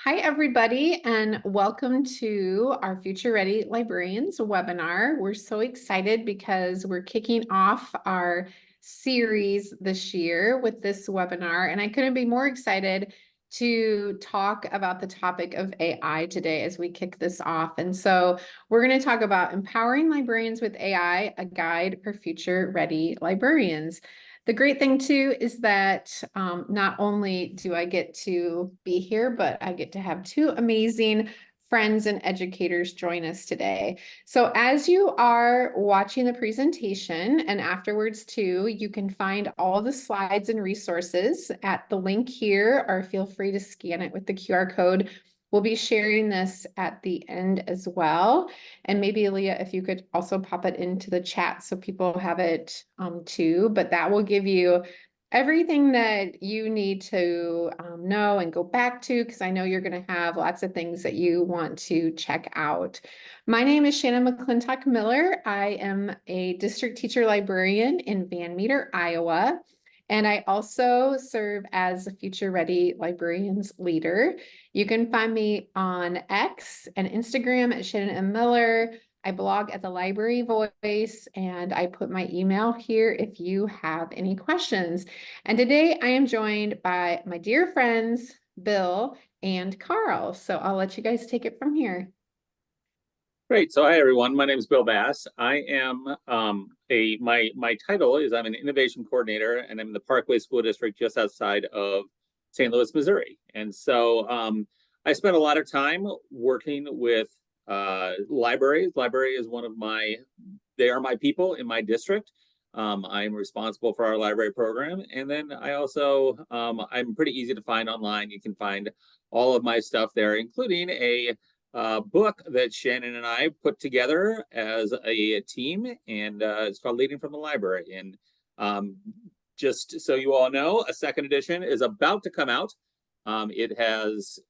Hi, everybody, and welcome to our Future Ready Librarians webinar. We're so excited because we're kicking off our series this year with this webinar, and I couldn't be more excited to talk about the topic of AI today as we kick this off. And so we're going to talk about empowering librarians with AI, a guide for future ready librarians. The great thing too is that not only do I get to be here, but I get to have two amazing friends and educators join us today. So as you are watching the presentation and afterwards too, you can find all the slides and resources at the link here, or feel free to scan it with the QR code. We'll be sharing this at the end as well. And maybe Leah, if you could also pop it into the chat so people have it too, but that will give you everything that you need to know and go back to, because I know you're going to have lots of things that you want to check out. My name is Shannon McClintock Miller. I am a district teacher librarian in Van Meter, Iowa. And I also serve as a Future Ready Librarians leader. You can find me on X and Instagram at Shannon M. Miller. I blog at the Library Voice, and I put my email here if you have any questions. And today I am joined by my dear friends, Bill and Carl. So I'll let you guys take it from here. Great. So hi everyone. My name is Bill Bass. I am my title is I'm an innovation coordinator, and I'm in the Parkway School District just outside of St. Louis, Missouri. And so I spent a lot of time working with libraries. Library is they are my people in my district. I'm responsible for our library program, and then I also I'm pretty easy to find online. You can find all of my stuff there, including a book that Shannon and I put together as a team, and it's called Leading from the Library. And just so you all know, a second edition is about to come out. It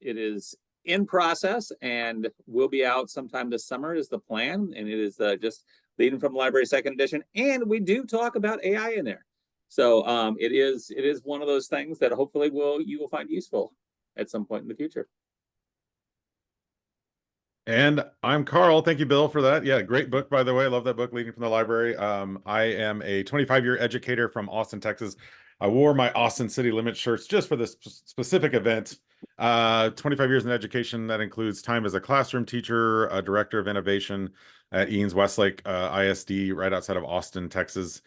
is in process and will be out sometime this summer is the plan, and it is just Leading from the Library second edition, and we do talk about AI in there. So it is one of those things that hopefully you will find useful at some point in the future. And I'm Carl. Thank you, Bill, for that. Yeah, great book, by the way. I love that book, Leading from the Library. I am a 25-year educator from Austin, Texas. I wore my Austin City Limits shirts just for this specific event. 25 years in education. That includes time as a classroom teacher, a director of innovation at Eanes Westlake ISD right outside of Austin, Texas.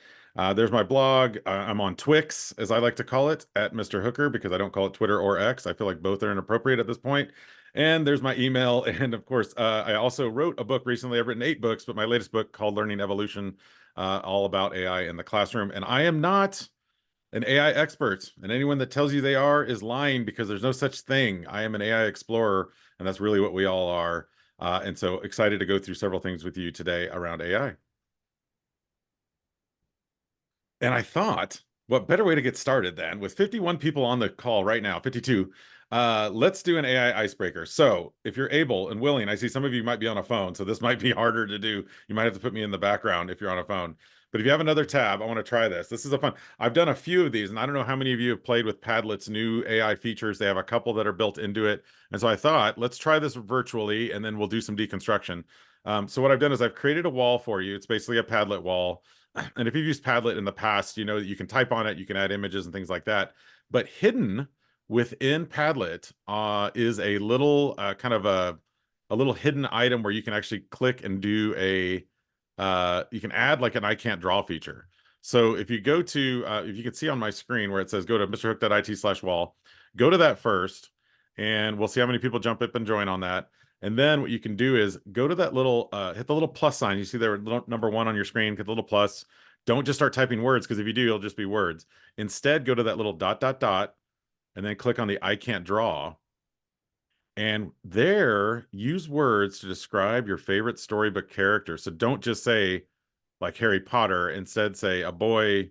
There's my blog. I'm on Twix, as I like to call it, at Mr. Hooker, because I don't call it Twitter or X. I feel like both are inappropriate at this point. And there's my email. And of course, I also wrote a book recently. I've written 8 books, but my latest book called Learning Evolution, all about AI in the classroom. And I am not an AI expert. And anyone that tells you they are is lying, because there's no such thing. I am an AI explorer, and that's really what we all are. And so excited to go through several things with you today around AI. And I thought, what better way to get started than with 51 people on the call right now, 52. Let's do an AI icebreaker. So if you're able and willing, I see some of you might be on a phone, so this might be harder to do. You might have to put me in the background if you're on a phone. But if you have another tab, I want to try this. This is a fun. I've done a few of these, and I don't know how many of you have played with Padlet's new AI features. They have a couple that are built into it. And so I thought, let's try this virtually, and then we'll do some deconstruction. So what I've done is I've created a wall for you. It's basically a Padlet wall. And if you've used Padlet in the past, you know that you can type on it, you can add images and things like that. But hidden within Padlet is a little kind of a little hidden item where you can actually click and do you can add like an I can't draw feature. So if you go to, if you can see on my screen where it says go to mrhook.it/wall, go to that first, and we'll see how many people jump up and join on that. And then what you can do is go to that little, hit the little plus sign. You see there, number 1 on your screen, hit the little plus. Don't just start typing words, because if you do, it'll just be words. Instead, go to that little ... and then click on the I can't draw. And there, use words to describe your favorite storybook character. So don't just say like Harry Potter. Instead, say a boy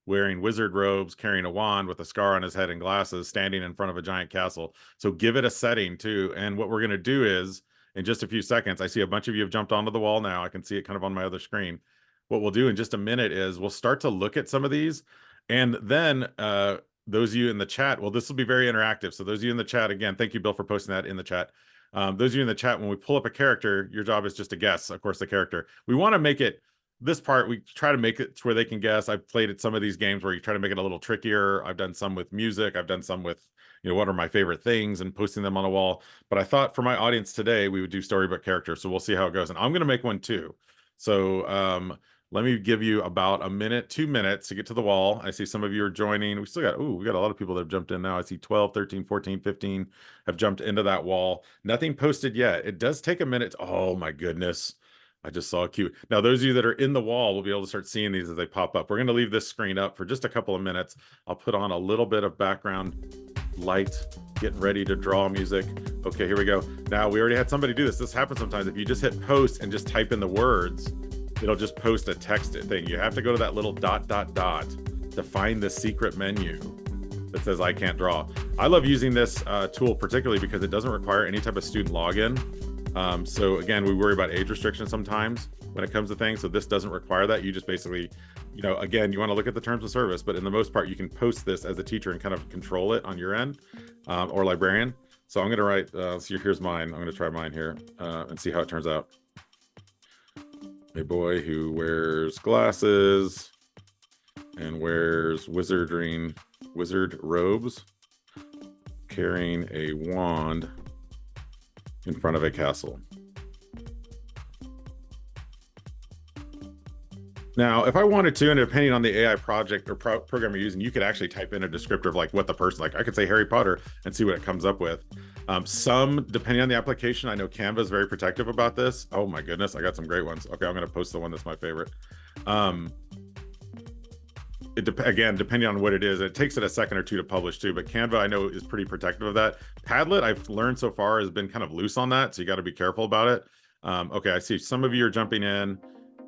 wearing wizard robes, carrying a wand with a scar on his head and glasses, standing in front of a giant castle. So give it a setting too. And what we're going to do is, in just a few seconds, I see a bunch of you have jumped onto the wall now. I can see it kind of on my other screen. What we'll do in just a minute is we'll start to look at some of these. And then those of you in the chat, well, this will be very interactive. So those of you in the chat, again, thank you, Bill, for posting that in the chat. Those of you in the chat, when we pull up a character, your job is just to guess, of course, the character. We want to make it, this part, we try to make it to where they can guess. I've played at some of these games where you try to make it a little trickier. I've done some with music. I've done some with, what are my favorite things and posting them on a wall. But I thought for my audience today, we would do storybook characters. So we'll see how it goes. And I'm going to make one too. So let me give you about a minute, 2 minutes to get to the wall. I see some of you are joining. We still got, we got a lot of people that have jumped in now. I see 12, 13, 14, 15 have jumped into that wall. Nothing posted yet. It does take a minute. Oh my goodness. I just saw a cue. Now, those of you that are in the wall will be able to start seeing these as they pop up. We're going to leave this screen up for just a couple of minutes. I'll put on a little bit of background light, getting ready to draw music. Okay, here we go. Now, we already had somebody do this. This happens sometimes. If you just hit post and just type in the words, it'll just post a text thing. You have to go to that little ... to find the secret menu that says I can't draw. I love using this tool particularly because it doesn't require any type of student login. So again, we worry about age restrictions sometimes when it comes to things. So this doesn't require that. You just basically, again, you want to look at the terms of service, but in the most part, you can post this as a teacher and kind of control it on your end or librarian. So I'm going to write, so here's mine. I'm going to try mine here and see how it turns out. A boy who wears glasses and wears wizard robes, carrying a wand in front of a castle. Now, if I wanted to, and depending on the AI project or program you're using, you could actually type in a descriptor of like what the person, like I could say Harry Potter and see what it comes up with. Some, depending on the application, I know Canva is very protective about this. Oh my goodness, I got some great ones. Okay, I'm going to post the one that's my favorite. Again, depending on what it is, it takes it a second or two to publish too, but Canva I know is pretty protective of that. Padlet, I've learned so far, has been kind of loose on that, so you got to be careful about it. Okay, I see some of you are jumping in.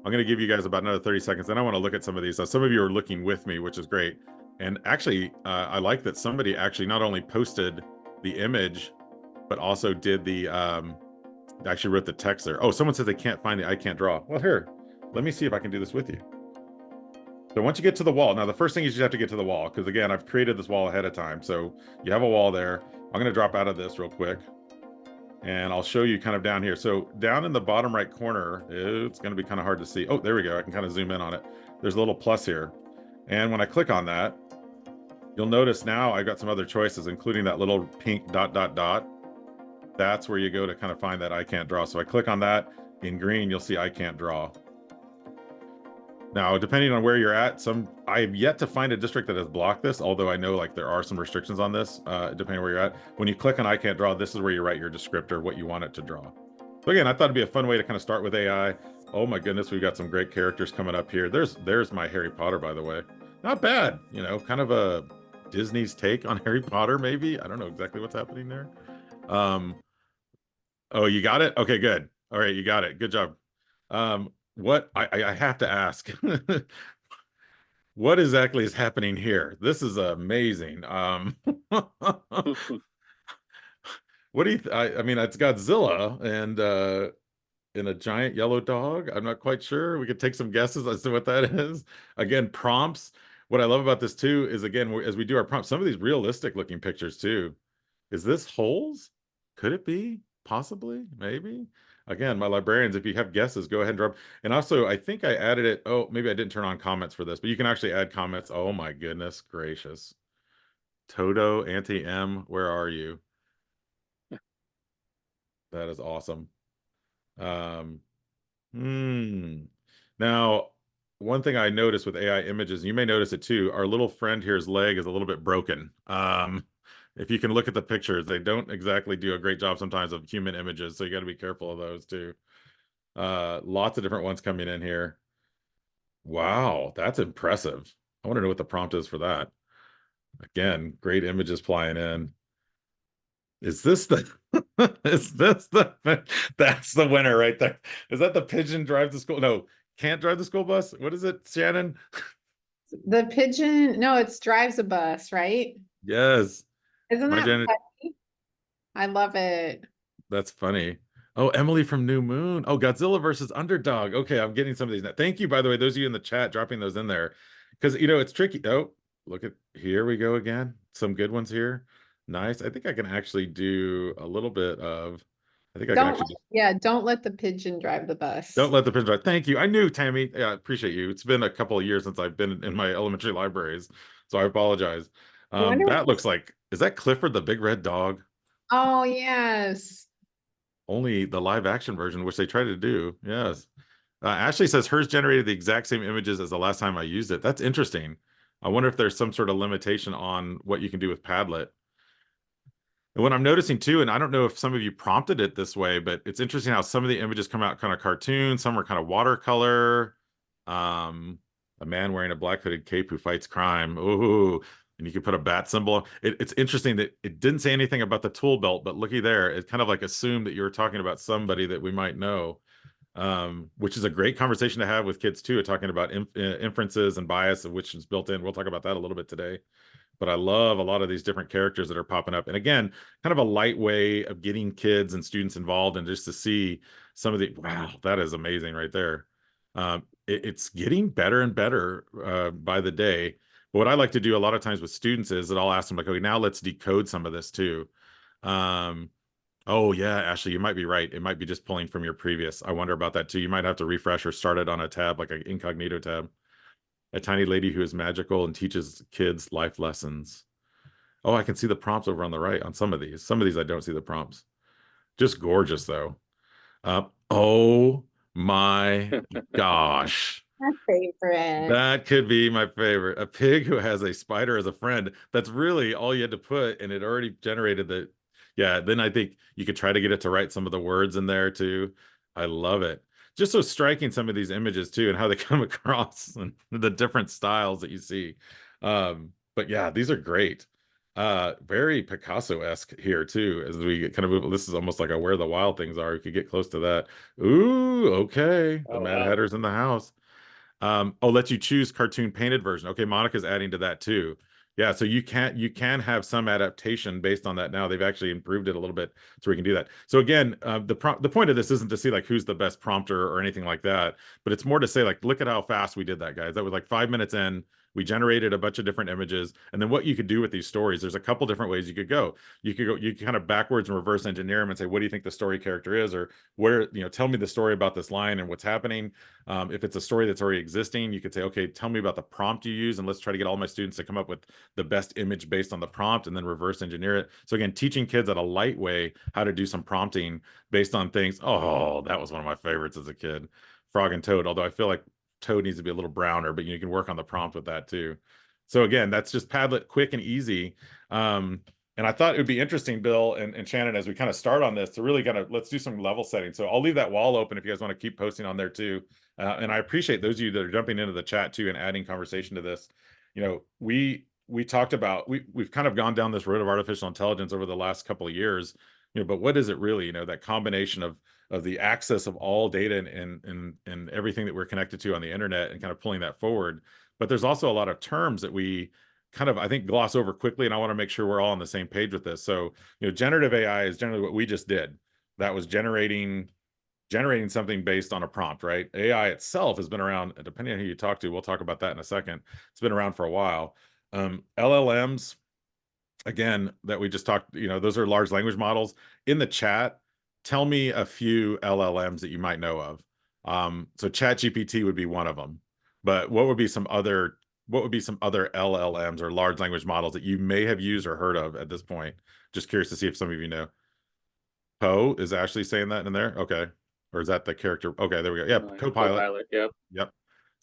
I'm going to give you guys about another 30 seconds, then I want to look at some of these. So some of you are looking with me, which is great. And actually, I like that somebody actually not only posted the image, but also did the, actually wrote the text there. Oh, someone said they can't find the I can't draw. Well, here, let me see if I can do this with you. So once you get to the wall, now the first thing is you have to get to the wall, because again, I've created this wall ahead of time. So you have a wall there. I'm going to drop out of this real quick. And I'll show you kind of down here. So down in the bottom right corner, it's going to be kind of hard to see. Oh, there we go. I can kind of zoom in on it. There's a little plus here. And when I click on that, you'll notice now I've got some other choices, including that little pink ... That's where you go to kind of find that I can't draw. So I click on that in green, you'll see I can't draw. Now, depending on where you're at, I've yet to find a district that has blocked this, although I know like there are some restrictions on this, depending on where you're at. When you click on I can't draw, this is where you write your descriptor, what you want it to draw. So again, I thought it'd be a fun way to kind of start with AI. Oh my goodness, we've got some great characters coming up here. There's my Harry Potter, by the way. Not bad, kind of a Disney's take on Harry Potter, maybe. I don't know exactly what's happening there. Oh, you got it? Okay, good. All right, you got it. Good job. What I have to ask, what exactly is happening here? This is amazing. What do you I mean, it's Godzilla and in a giant yellow dog. I'm not quite sure. We could take some guesses as to what that is. Again, prompts. What I love about this too is, again, as we do our prompts, some of these realistic looking pictures too. Is this holes? Could it be? Possibly, maybe. Again, my librarians, if you have guesses, go ahead and drop. And also, I think I added it. Oh, maybe I didn't turn on comments for this, but you can actually add comments. Oh my goodness gracious. Toto, Auntie M, where are you? That is awesome. Now, one thing I noticed with AI images, you may notice it too, our little friend here's leg is a little bit broken. If you can look at the pictures, they don't exactly do a great job sometimes of human images, so you got to be careful of those too. Lots of different ones coming in here. Wow, that's impressive. I want to know what the prompt is for that. Again, great images flying in. Is this the that's the winner right there? Is that the pigeon drive the school? No, can't drive the school bus. What is it, Shannon? The pigeon, no, it's drives a bus, right? Yes. Isn't that funny? I love it. That's funny. Oh, Emily from New Moon. Oh, Godzilla versus Underdog. Okay, I'm getting some of these now. Thank you, by the way, those of you in the chat dropping those in there. Because, it's tricky. Oh, look at, here we go again. Some good ones here. Nice. I think I can actually do a little bit of, I think I can Don't, actually yeah, don't let the pigeon drive the bus. don't let the pigeon drive. Thank you. I knew, Tammy. Yeah, I appreciate you. It's been a couple of years since I've been in my elementary libraries, so I apologize. I wonder That looks like, is that Clifford the Big Red Dog? Oh, yes. Only the live action version, which they tried to do. Yes. Ashley says hers generated the exact same images as the last time I used it. That's interesting. I wonder if there's some sort of limitation on what you can do with Padlet. And what I'm noticing too, and I don't know if some of you prompted it this way, but it's interesting how some of the images come out kind of cartoon, some are kind of watercolor. A man wearing a black hooded cape who fights crime. Ooh, and you can put a bat symbol. It's interesting that it didn't say anything about the tool belt, but looky there, it kind of like assumed that you were talking about somebody that we might know, which is a great conversation to have with kids too, talking about inferences and bias, of which is built in. We'll talk about that a little bit today. But I love a lot of these different characters that are popping up. And again, kind of a light way of getting kids and students involved, and just to see some of the, wow, that is amazing right there. It's getting better and better by the day. But what I like to do a lot of times with students is that I'll ask them like, okay, now let's decode some of this too. Oh yeah, Ashley, you might be right. It might be just pulling from your previous. I wonder about that too. You might have to refresh or start it on a tab, like an incognito tab. A tiny lady who is magical and teaches kids life lessons. Oh, I can see the prompts over on the right on some of these. Some of these I don't see the prompts. Just gorgeous though. Oh my gosh. My favorite. That could be my favorite. A pig who has a spider as a friend. That's really all you had to put, and it already generated the. Yeah, then I think you could try to get it to write some of the words in there too. I love it. Just so striking, some of these images too, and how they come across and the different styles that you see. But yeah, these are great. Very Picasso-esque here too, as we get kind of move. This is almost like a Where the Wild Things Are. You could get close to that. Ooh, okay. The Oh, Mad wow. Hatter's in the house. Oh, let you choose cartoon painted version. Okay, Monica's adding to that too. Yeah, so you can have some adaptation based on that now. They've actually improved it a little bit so we can do that. So again, the point of this isn't to see like who's the best prompter or anything like that, but it's more to say like, look at how fast we did that, guys. That was like 5 minutes in. We generated a bunch of different images, and then what you could do with these stories, there's a couple different ways you could go. You kind of backwards and reverse engineer them and say, what do you think the story character is, or where, tell me the story about this line and what's happening. If it's a story that's already existing, you could say, okay, tell me about the prompt you use, and let's try to get all my students to come up with the best image based on the prompt, and then reverse engineer it. So again, teaching kids at a light way how to do some prompting based on things. Oh, that was one of my favorites as a kid, Frog and Toad. Although I feel like Toad needs to be a little browner, but you can work on the prompt with that too. So again, that's just Padlet, quick and easy. And I thought it would be interesting, Bill and Shannon, as we kind of start on this, to really kind of let's do some level setting. So I'll leave that wall open if you guys want to keep posting on there too. And I appreciate those of you that are jumping into the chat too and adding conversation to this. We talked about, we've kind of gone down this road of artificial intelligence over the last couple of years, but what is it really? That combination of the access of all data and everything that we're connected to on the internet, and kind of pulling that forward. But there's also a lot of terms that we kind of, I think, gloss over quickly, and I want to make sure we're all on the same page with this. So, generative AI is generally what we just did. That was generating something based on a prompt, right? AI itself has been around, depending on who you talk to, we'll talk about that in a second. It's been around for a while. LLMs, again, that we just talked, those are large language models. In the chat, tell me a few LLMs that you might know of. So ChatGPT would be one of them. But what would be some other LLMs or large language models that you may have used or heard of at this point? Just curious to see if some of you know. Poe, is Ashley saying that in there? Okay. Or is that the character? Okay, there we go. Yeah, Copilot. Copilot, yep. Yep.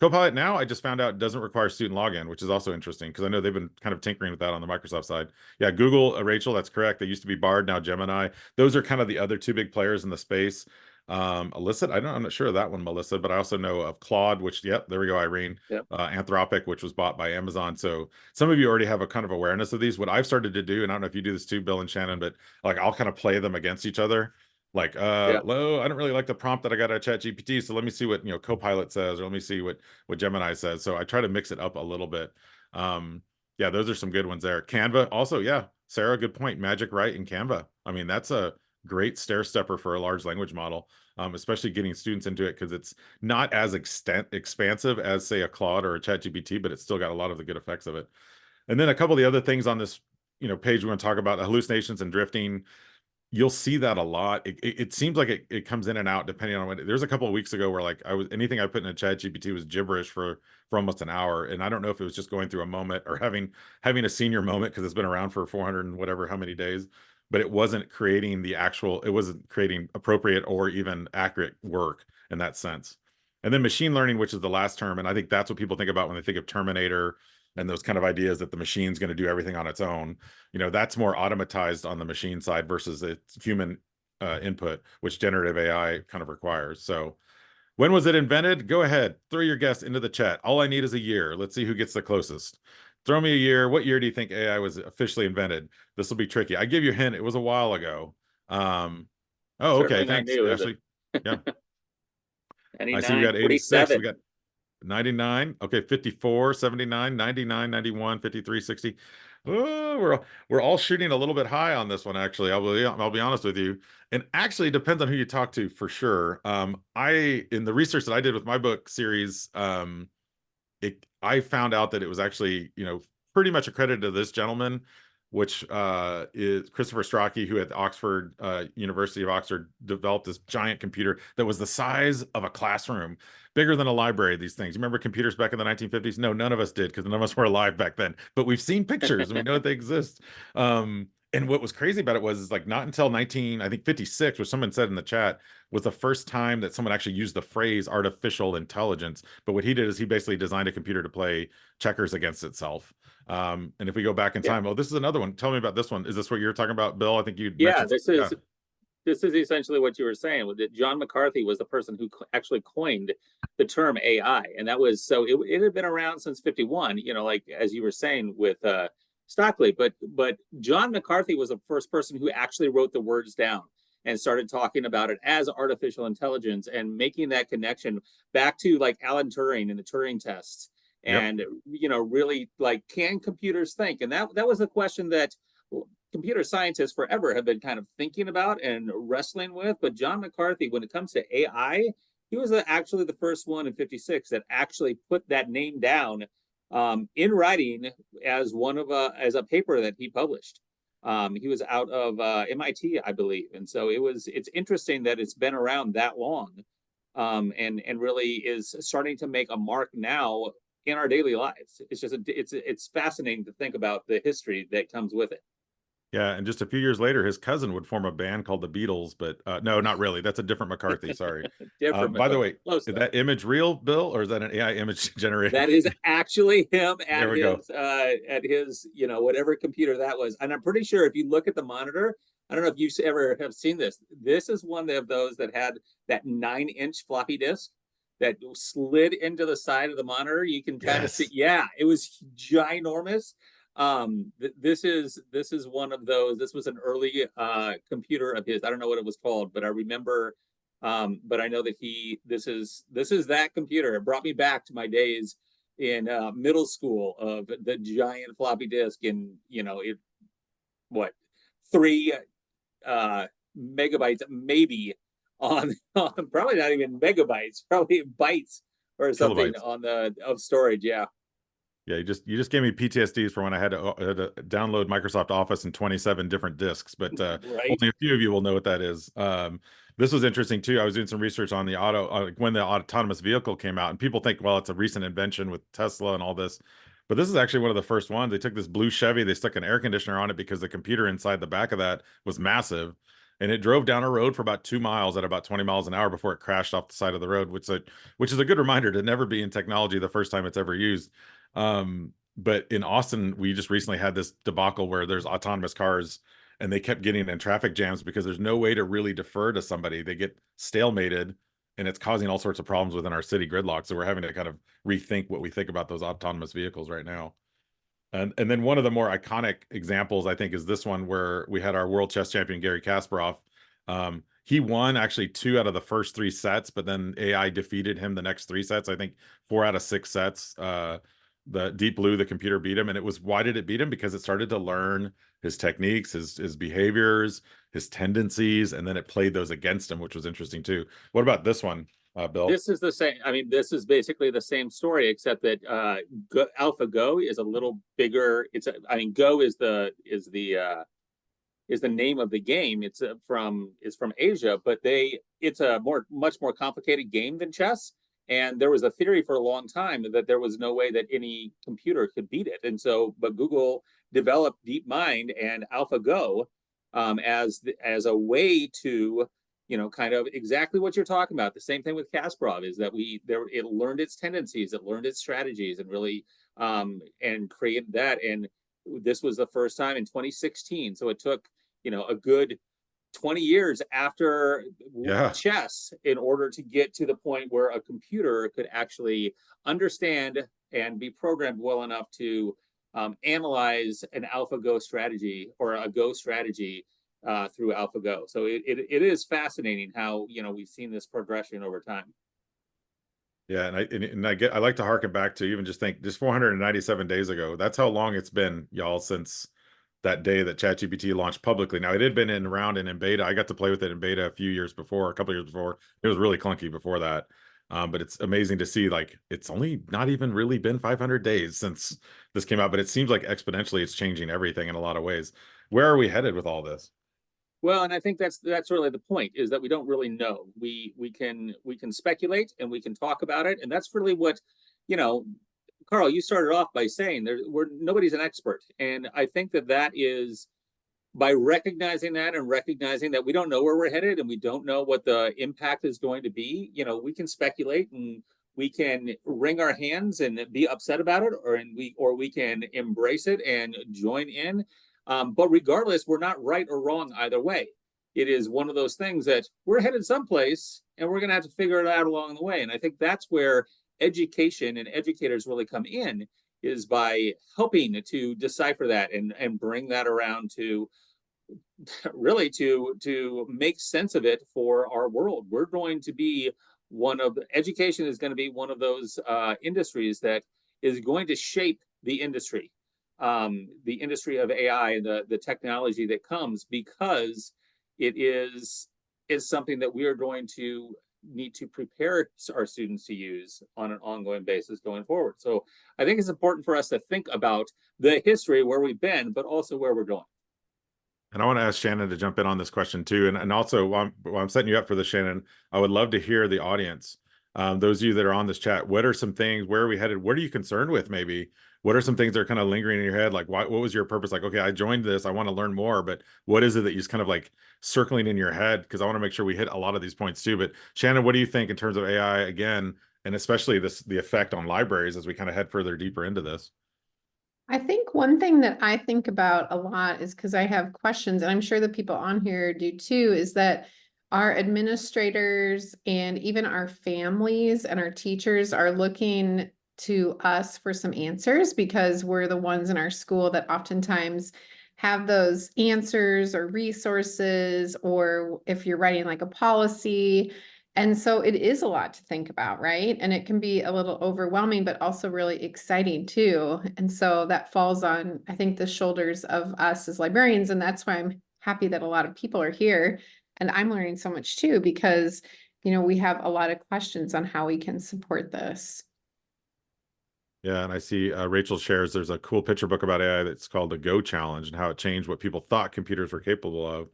Copilot now, I just found out, doesn't require student login, which is also interesting because I know they've been kind of tinkering with that on the Microsoft side. Yeah, Google, Rachel, that's correct. They used to be Bard, now Gemini. Those are kind of the other two big players in the space. Alyssa, I'm not sure of that one, Melissa, but I also know of Claude, which, yep, there we go, Irene. Yep. Anthropic, which was bought by Amazon. So some of you already have a kind of awareness of these. What I've started to do, and I don't know if you do this too, Bill and Shannon, but like I'll kind of play them against each other. Like, I don't really like the prompt that I got at ChatGPT, so let me see what Copilot says, or let me see what Gemini says. So I try to mix it up a little bit. Yeah, those are some good ones there. Canva, also, yeah, Sarah, good point. Magic Write in Canva. I mean, that's a great stair stepper for a large language model, especially getting students into it because it's not as expansive as, say, a Claude or a ChatGPT, but it's still got a lot of the good effects of it. And then a couple of the other things on this, page we want to talk about, hallucinations and drifting. You'll see that a lot. It seems like it comes in and out depending on what. There's a couple of weeks ago where like anything I put in a chat GPT was gibberish for almost an hour, and I don't know if it was just going through a moment or having a senior moment because it's been around for 400 and whatever how many days, but it wasn't creating appropriate or even accurate work in that sense. And then machine learning, which is the last term, and I think that's what people think about when they think of Terminator and those kind of ideas that the machine's going to do everything on its own. That's more automatized on the machine side versus its human input, which generative AI kind of requires. So when was it invented? Go ahead, throw your guess into the chat. All I need is a year. Let's see who gets the closest. Throw me a year. What year do you think AI was officially invented? This will be tricky. I give you a hint. It was a while ago. Oh, okay. Certainly not Thanks, new, is Ashley. Yeah. I see we 99, got 86. 47. We got 99. Okay, 54, 79, 99, 91, 53, 60. Oh, we're all shooting a little bit high on this one, actually. I'll be honest with you. And actually, it depends on who you talk to for sure. In the research that I did with my book series, I found out that it was actually, pretty much accredited to this gentleman, which is Christopher Strachey, who at Oxford, University of Oxford, developed this giant computer that was the size of a classroom, bigger than a library. These things. You remember computers back in the 1950s? No, none of us did because none of us were alive back then. But we've seen pictures and we know that they exist. And what was crazy about it was like not until 1956, which someone said in the chat, was the first time that someone actually used the phrase artificial intelligence. But what he did is he basically designed a computer to play checkers against itself. And if we go back in time, this is another one. Tell me about this one. Is this what you're talking about, Bill? I think you mentioned. This is essentially what you were saying. That John McCarthy was the person who actually coined the term AI, and that was it had been around since '51. Like as you were saying with Stockley, but John McCarthy was the first person who actually wrote the words down and started talking about it as artificial intelligence and making that connection back to like Alan Turing and the Turing tests. And really like, can computers think? And that was a question that computer scientists forever have been kind of thinking about and wrestling with. But John McCarthy, when it comes to AI, he was actually the first one in '56 that actually put that name down in writing as as a paper that he published. He was out of MIT, I believe, and so it's interesting that it's been around that long, and really is starting to make a mark now in our daily lives. It's just it's fascinating to think about the history that comes with it. Yeah, and just a few years later, his cousin would form a band called the Beatles, but no, not really. That's a different McCarthy. Sorry. Different. By the way, Close is though. that image real, Bill, or is that an AI image generator? That is actually him There we go. at his whatever computer that was. And I'm pretty sure if you look at the monitor, I don't know if you ever have seen this. This is one of those that had that 9-inch floppy disk that slid into the side of the monitor. You can kind of see. Yeah, it was ginormous. This is one of those. This was an early computer of his. I don't know what it was called, but I remember. But I know that this is that computer. It brought me back to my days in middle school of the giant floppy disk, and 3 megabytes maybe on probably not even megabytes, probably bytes or something Kilobytes. of storage. Yeah. Yeah, you just gave me PTSDs for when I had to download Microsoft Office in 27 different disks, but Right. only a few of you will know what that is. This was interesting too. I was doing some research on the when the autonomous vehicle came out, and people think, well, it's a recent invention with Tesla and all this, but this is actually one of the first ones. They took this blue Chevy, they stuck an air conditioner on it because the computer inside the back of that was massive, and it drove down a road for about 2 miles at about 20 miles an hour before it crashed off the side of the road, which is a good reminder to never be in technology the first time it's ever used. But in Austin, we just recently had this debacle where there's autonomous cars and they kept getting in traffic jams because there's no way to really defer to somebody. They get stalemated and it's causing all sorts of problems within our city gridlock. So we're having to kind of rethink what we think about those autonomous vehicles right now. And then one of the more iconic examples, I think, is this one where we had our world chess champion, Garry Kasparov. He won actually 2 out of the first 3 sets, but then AI defeated him the next 3 sets. I think 4 out of 6 sets. The Deep Blue, the computer beat him. And it was, why did it beat him? Because it started to learn his techniques, his behaviors, his tendencies, and then it played those against him, which was interesting too. What about this one? Bill? This is the same. I mean, this is basically the same story, except that AlphaGo is a little bigger. I mean, Go is the name of the game. It's from Asia, but it's a much more complicated game than chess. And there was a theory for a long time that there was no way that any computer could beat it. And so, but Google developed DeepMind and AlphaGo as a way to, kind of exactly what you're talking about. The same thing with Kasparov is that it learned its tendencies, it learned its strategies, and really and created that. And this was the first time in 2016. So it took, a good 20 years after chess in order to get to the point where a computer could actually understand and be programmed well enough to analyze an AlphaGo strategy or a Go strategy through AlphaGo. So it is fascinating how, we've seen this progression over time. Yeah, and I like to harken back to even just 497 days ago. That's how long it's been, y'all, since that day that ChatGPT launched publicly. Now, it had been around and in beta. I got to play with it in beta a couple years before. It was really clunky before that. But it's amazing to see, like, it's only not even really been 500 days since this came out, but it seems like exponentially it's changing everything in a lot of ways. Where are we headed with all this? Well, and I think that's really the point, is that we don't really know. We can speculate and we can talk about it, and that's really what, Carl, you started off by saying nobody's an expert, and I think that is by recognizing that and recognizing that we don't know where we're headed and we don't know what the impact is going to be. We can speculate and we can wring our hands and be upset about it, or we can embrace it and join in. But regardless, we're not right or wrong either way. It is one of those things that we're headed someplace and we're going to have to figure it out along the way. And I think that's where education and educators really come in, is by helping to decipher that and bring that around to really to make sense of it for our world. We're going to be education is going to be one of those industries that is going to shape the industry of AI, the technology that comes, because it is something that we are going to need to prepare our students to use on an ongoing basis going forward. So I think it's important for us to think about the history, where we've been, but also where we're going. And I want to ask Shannon to jump in on this question too. And also, while I'm setting you up for this, Shannon, I would love to hear the audience. Those of you that are on this chat, what are some things, where are we headed? What are you concerned with maybe? What are some things that are kind of lingering in your head? Like, what was your purpose? Like, okay, I joined this, I want to learn more, but what is it that you're just kind of like circling in your head? Because I want to make sure we hit a lot of these points too. But Shannon, what do you think in terms of AI again, and especially the effect on libraries as we kind of head further deeper into this? I think one thing that I think about a lot is, because I have questions, and I'm sure the people on here do too, is that our administrators and even our families and our teachers are looking to us for some answers, because we're the ones in our school that oftentimes have those answers or resources, or if you're writing like a policy. And so it is a lot to think about, right? And it can be a little overwhelming, but also really exciting too. And so that falls on, I think, the shoulders of us as librarians. And that's why I'm happy that a lot of people are here. And I'm learning so much too, because, we have a lot of questions on how we can support this. Yeah, and I see Rachel shares there's a cool picture book about AI that's called the Go Challenge and how it changed what people thought computers were capable of.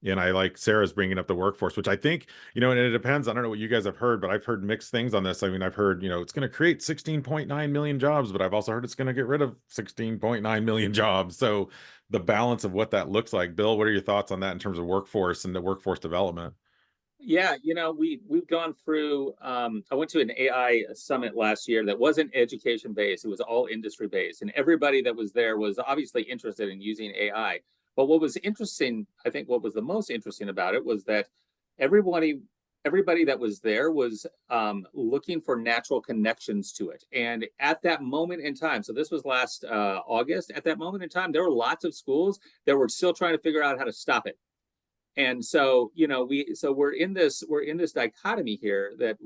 And I like Sarah's bringing up the workforce, which I think, and it depends. I don't know what you guys have heard, but I've heard mixed things on this. I mean, I've heard, it's going to create 16.9 million jobs, but I've also heard it's going to get rid of 16.9 million jobs. So the balance of what that looks like. Bill, what are your thoughts on that in terms of workforce and the workforce development? Yeah, we've gone through, I went to an AI summit last year that wasn't education based, it was all industry based, and everybody that was there was obviously interested in using AI. But what was interesting, I think what was the most interesting about it, was that everybody that was there was looking for natural connections to it. And at that moment in time, so this was last August, at that moment in time, there were lots of schools that were still trying to figure out how to stop it. And so, we're in this dichotomy here that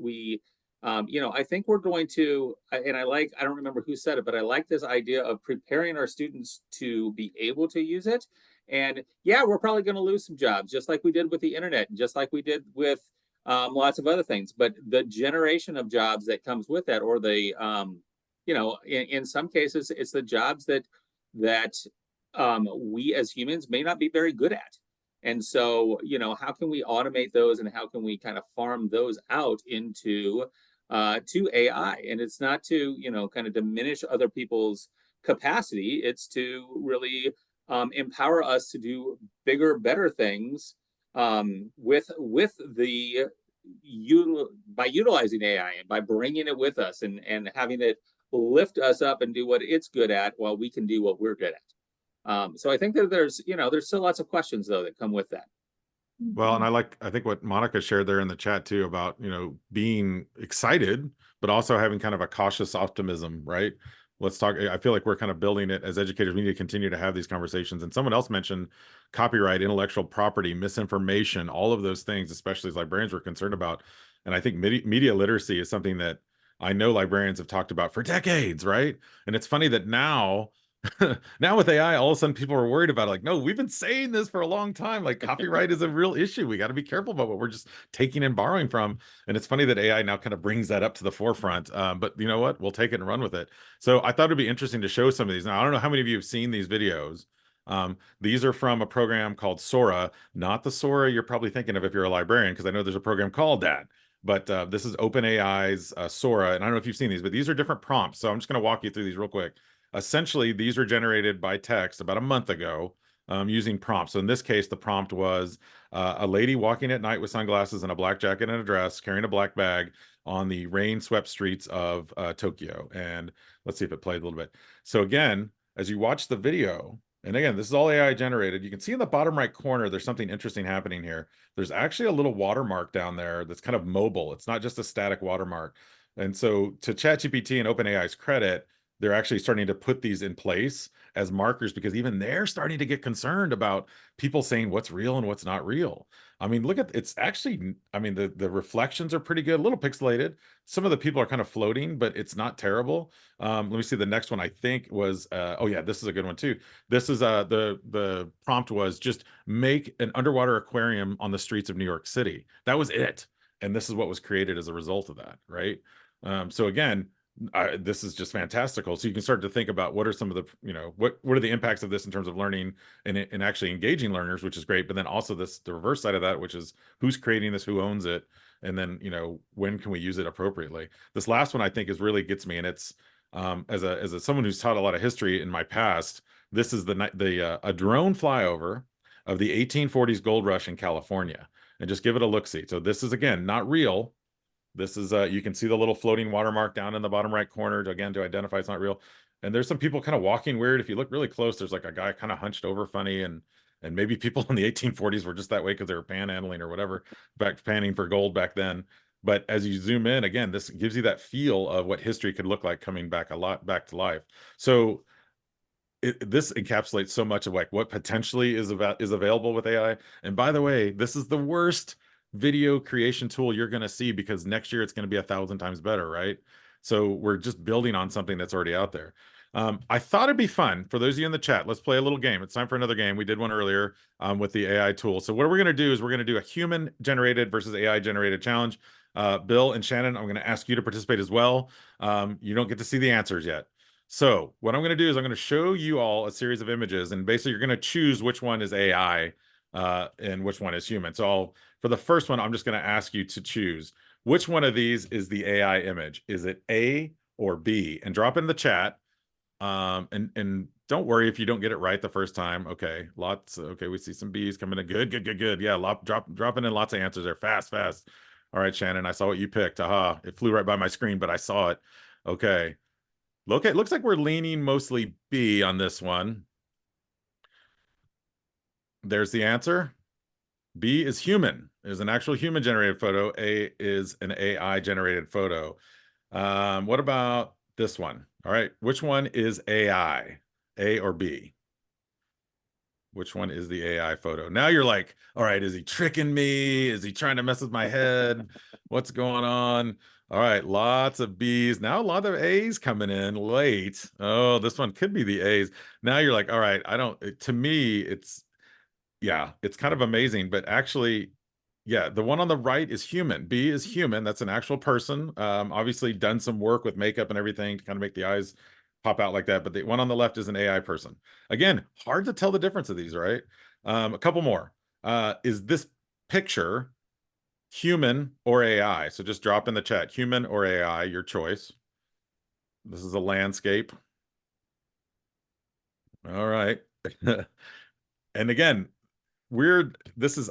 I think we're going to, and I don't remember who said it, but I like this idea of preparing our students to be able to use it. And yeah, we're probably going to lose some jobs, just like we did with the internet, and just like we did with lots of other things. But the generation of jobs that comes with that, or the in some cases, it's the jobs that we as humans may not be very good at. And so, how can we automate those, and how can we kind of farm those out into to AI? And it's not to, kind of diminish other people's capacity. It's to really empower us to do bigger, better things with the by utilizing AI and by bringing it with us, and having it lift us up and do what it's good at while we can do what we're good at. So I think that there's still lots of questions though that come with that. Well, and I think what Monica shared there in the chat too about, being excited, but also having kind of a cautious optimism, right? Let's talk. I feel like we're kind of building it as educators. We need to continue to have these conversations. And someone else mentioned copyright, intellectual property, misinformation, all of those things, especially as librarians, we're concerned about. And I think media literacy is something that I know librarians have talked about for decades, right? And it's funny that now, now with AI, all of a sudden people are worried about it. Like, no, we've been saying this for a long time. Like, copyright is a real issue. We got to be careful about what we're just taking and borrowing from. And it's funny that AI now kind of brings that up to the forefront. But you know what? We'll take it and run with it. So I thought it'd be interesting to show some of these. Now, I don't know how many of you have seen these videos. These are from a program called Sora, not the Sora you're probably thinking of if you're a librarian, because I know there's a program called that. But this is OpenAI's Sora, and I don't know if you've seen these, but these are different prompts. So I'm just going to walk you through these real quick. Essentially, these are generated by text about a month ago using prompts. So in this case, the prompt was a lady walking at night with sunglasses and a black jacket and a dress, carrying a black bag on the rain-swept streets of Tokyo. And let's see if it played a little bit. So again, as you watch the video, and again, this is all AI generated, you can see in the bottom right corner, there's something interesting happening here. There's actually a little watermark down there that's kind of mobile. It's not just a static watermark. And so to ChatGPT and OpenAI's credit, they're actually starting to put these in place as markers, because even they're starting to get concerned about people saying what's real and what's not real. I mean, look at, it's actually, I mean, the reflections are pretty good, a little pixelated. Some of the people are kind of floating, but it's not terrible. Let me see, the next one I think was, oh yeah, this is a good one too. This is the prompt was just make an underwater aquarium on the streets of New York City. That was it. And this is what was created as a result of that, right? So again, this is just fantastical. So you can start to think about what are some of the, what are the impacts of this in terms of learning and actually engaging learners, which is great. But then also the reverse side of that, which is who's creating this, who owns it, and then when can we use it appropriately. This last one I think is really gets me, and it's as someone who's taught a lot of history in my past. This is a drone flyover of the 1840s gold rush in California, and just give it a look-see. So this is again not real. This is you can see the little floating watermark down in the bottom right corner to identify it's not real. And there's some people kind of walking weird. If you look really close, there's like a guy kind of hunched over funny, and maybe people in the 1840s were just that way because they were panhandling or whatever, panning for gold back then. But as you zoom in, again, this gives you that feel of what history could look like coming back to life. So this encapsulates so much of like what potentially is available with AI. And by the way, this is the worst video creation tool you're going to see, because next year it's going to be 1,000 times better, right? So we're just building on something that's already out there. I thought it'd be fun for those of you in the chat. Let's play a little game. It's time for another game. We did one earlier with the AI tool. So what we're going to do is we're going to do a human generated versus AI generated challenge. Bill and Shannon, I'm going to ask you to participate as well. You don't get to see the answers yet. So what I'm going to do is I'm going to show you all a series of images, and basically you're going to choose which one is AI and which one is human. So for the first one, I'm just going to ask you to choose which one of these is the AI image. Is it A or B? And drop in the chat. And don't worry if you don't get it right the first time. Okay, okay, we see some B's coming in. Good. Yeah, dropping in lots of answers there. Fast. All right, Shannon, I saw what you picked. Aha, it flew right by my screen, but I saw it. Okay. Look, it looks like we're leaning mostly B on this one. There's the answer. B is human. Is an actual human generated photo. A is an AI generated photo. What about this one? All right, which one is AI? A or B? Which one is the AI photo? Now you're like, all right, is he tricking me? Is he trying to mess with my head? What's going on? All right, lots of B's. Now a lot of A's coming in late. Oh, this one could be the A's. Now you're like, all right, to me, it's kind of amazing, but actually Yeah, the one on the right is human. B is human. That's an actual person. Obviously done some work with makeup and everything to kind of make the eyes pop out like that. But the one on the left is an AI person. Again, hard to tell the difference of these, right? A couple more. Is this picture human or AI? So just drop in the chat, human or AI, your choice. This is a landscape. All right. And again, weird.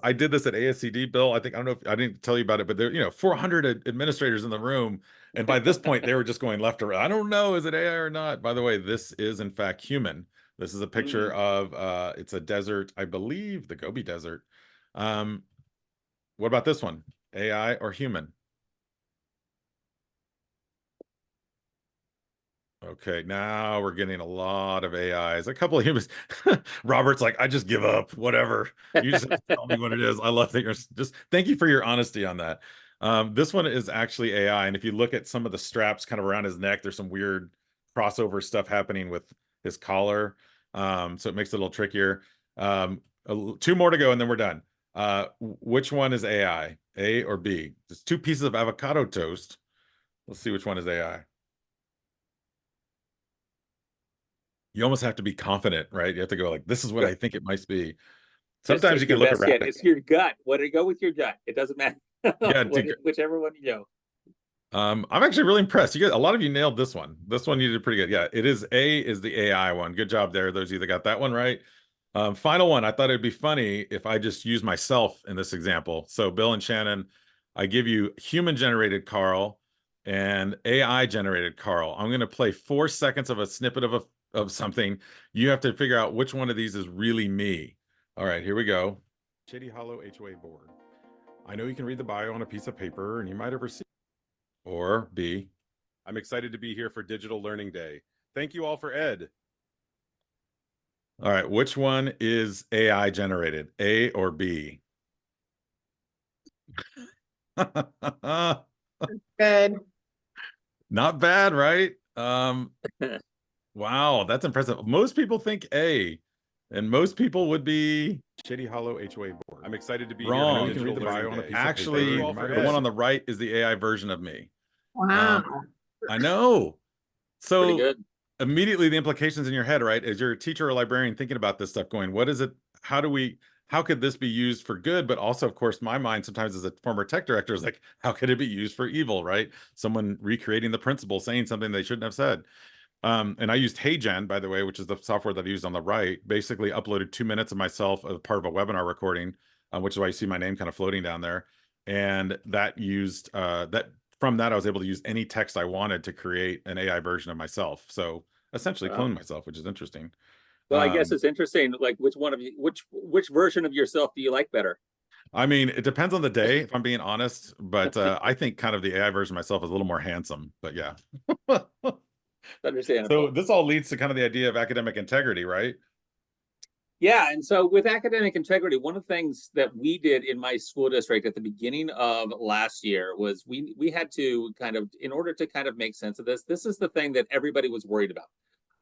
I did this at ASCD, Bill. I don't know if I didn't tell you about it, but there, 400 administrators in the room. And by this point, they were just going left or right. I don't know, is it AI or not? By the way, this is in fact human. This is a picture of, it's a desert, I believe the Gobi Desert. What about this one? AI or human? Okay, now we're getting a lot of AIs. A couple of humans. Robert's like, I just give up. Whatever. You just have to tell me what it is. I love that you're just. Thank you for your honesty on that. This one is actually AI, and if you look at some of the straps kind of around his neck, there's some weird crossover stuff happening with his collar. So it makes it a little trickier. Two more to go, and then we're done. Which one is AI? A or B? There's two pieces of avocado toast. Let's see which one is AI. You almost have to be confident, right? You have to go like, this is what I think it might be. Sometimes you can look around. It's your gut. What do you go with your gut? It doesn't matter. Yeah, whichever one you know. I'm actually really impressed. A lot of you nailed this one. This one you did pretty good. Yeah, it is the AI one. Good job there. Those of you that got that one right. Final one. I thought it'd be funny if I just use myself in this example. So Bill and Shannon, I give you human generated Carl and AI generated Carl. I'm going to play 4 seconds of a snippet of something. You have to figure out which one of these is really me. All right, here we go. Shady Hollow HOA board. I know you can read the bio on a piece of paper and you might have received. Or B, I'm excited to be here for Digital Learning Day. Thank you all for Ed. All right, which one is AI generated, A or B? Good. Not bad, right? Wow, that's impressive. Most people think A, and most people would be Shady Hollow HOA board. I'm excited to be here. I know you can read the bio on a piece Actually, of paper. The one on the right is the AI version of me. Wow. I know. So Pretty good. Immediately the implications in your head, right? As you're a teacher or librarian thinking about this stuff, going, what is it? How could this be used for good? But also, of course, my mind sometimes as a former tech director is like, how could it be used for evil, right? Someone recreating the principle, saying something they shouldn't have said. And I used HeyGen, by the way, which is the software that I used on the right, basically uploaded 2 minutes of myself as part of a webinar recording, which is why you see my name kind of floating down there. And that used from that, I was able to use any text I wanted to create an AI version of myself. So essentially clone myself, which is interesting. Well, I guess it's interesting, like which version of yourself do you like better? I mean, it depends on the day, if I'm being honest, but I think kind of the AI version of myself is a little more handsome, but yeah. Understandable. So this all leads to kind of the idea of academic integrity, right? Yeah, and so with academic integrity, one of the things that we did in my school district at the beginning of last year was we had to kind of, in order to kind of make sense of this is the thing that everybody was worried about.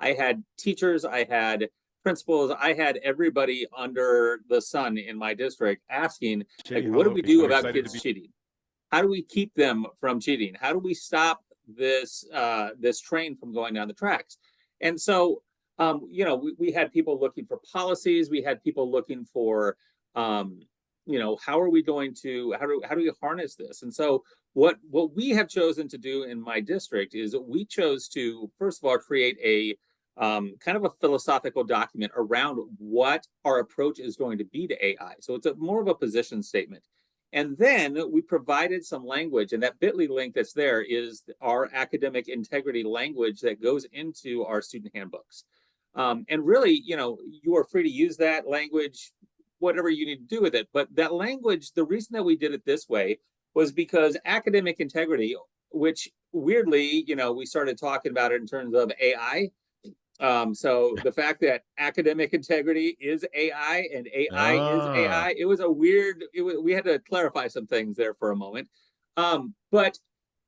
I had teachers, I had principals, I had everybody under the sun in my district asking, like, what do we do about kids cheating? How do we keep them from cheating? How do we stop this train from going down the tracks? And so we had people looking for policies. We had people looking for, how are we going to, how do we harness this? And so what we have chosen to do in my district is we chose to, first of all, create a kind of a philosophical document around what our approach is going to be to AI. So it's more of a position statement. And then we provided some language, and that bit.ly link that's there is our academic integrity language that goes into our student handbooks. And really, you are free to use that language, whatever you need to do with it. But that language, the reason that we did it this way was because academic integrity, which weirdly, we started talking about it in terms of AI. So the fact that academic integrity is AI and AI is AI, it was we had to clarify some things there for a moment. But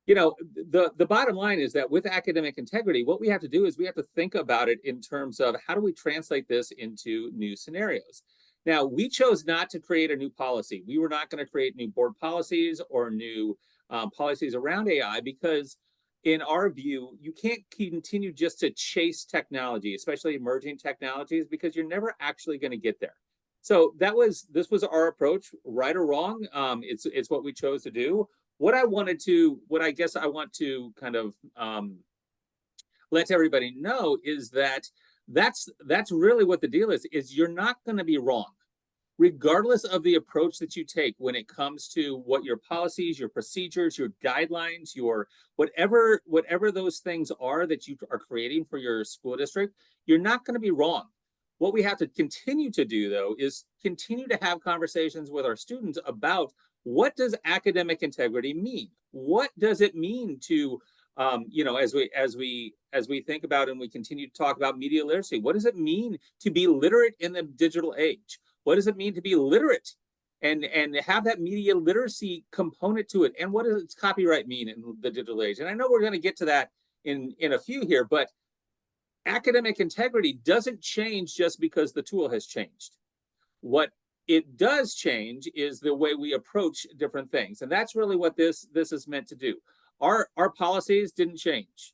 the bottom line is that with academic integrity, what we have to do is we have to think about it in terms of how do we translate this into new scenarios. Now, we chose not to create a new policy. We were not going to create new board policies or new policies around AI because in our view, you can't continue just to chase technology, especially emerging technologies, because you're never actually going to get there. So this was our approach, right or wrong. It's what we chose to do. What I guess I want to kind of let everybody know is that that's really what the deal is you're not going to be wrong regardless of the approach that you take when it comes to what your policies, your procedures, your guidelines, your whatever those things are that you are creating for your school district. You're not going to be wrong. What we have to continue to do, though, is continue to have conversations with our students about what does academic integrity mean? What does it mean to as we think about and we continue to talk about media literacy, what does it mean to be literate in the digital age? What does it mean to be literate and have that media literacy component to it? And what does copyright mean in the digital age? And I know we're going to get to that in a few here, but academic integrity doesn't change just because the tool has changed. What it does change is the way we approach different things. And that's really what this is meant to do. Our policies didn't change.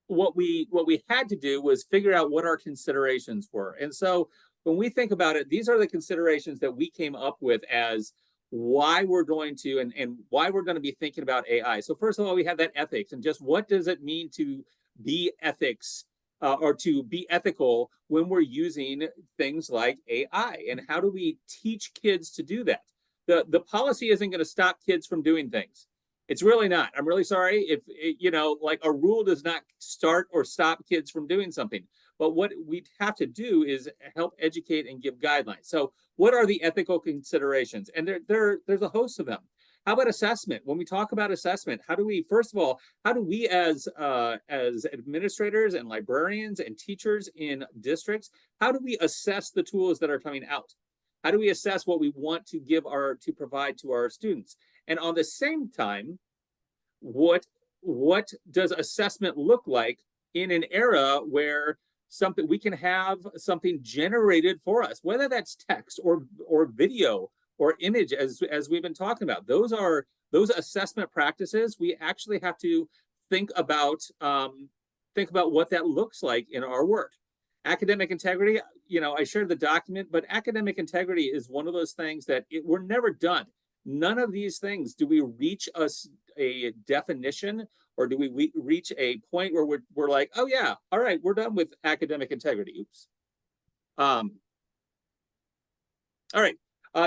What we had to do was figure out what our considerations were. And so when we think about it, these are the considerations that we came up with as why we're going to and why we're going to be thinking about AI. So first of all, we have that ethics and just what does it mean to be ethics or to be ethical when we're using things like AI, and how do we teach kids to do that? The policy isn't going to stop kids from doing things. It's really not. I'm really sorry if, like a rule does not start or stop kids from doing something. But what we have to do is help educate and give guidelines. So what are the ethical considerations? And there's a host of them. How about assessment? When we talk about assessment, how do we, first of all, how do we as administrators and librarians and teachers in districts, how do we assess the tools that are coming out? How do we assess what we want to provide to our students? And on the same time, what does assessment look like in an era where we can have something generated for us, whether that's text or video or image, as we've been talking about? Those assessment practices. We actually have to think about what that looks like in our work. Academic integrity, I shared the document, but academic integrity is one of those things that we're never done. None of these things do we reach a definition, or do we reach a point where we're like, oh yeah, all right, we're done with academic integrity. Oops. All right.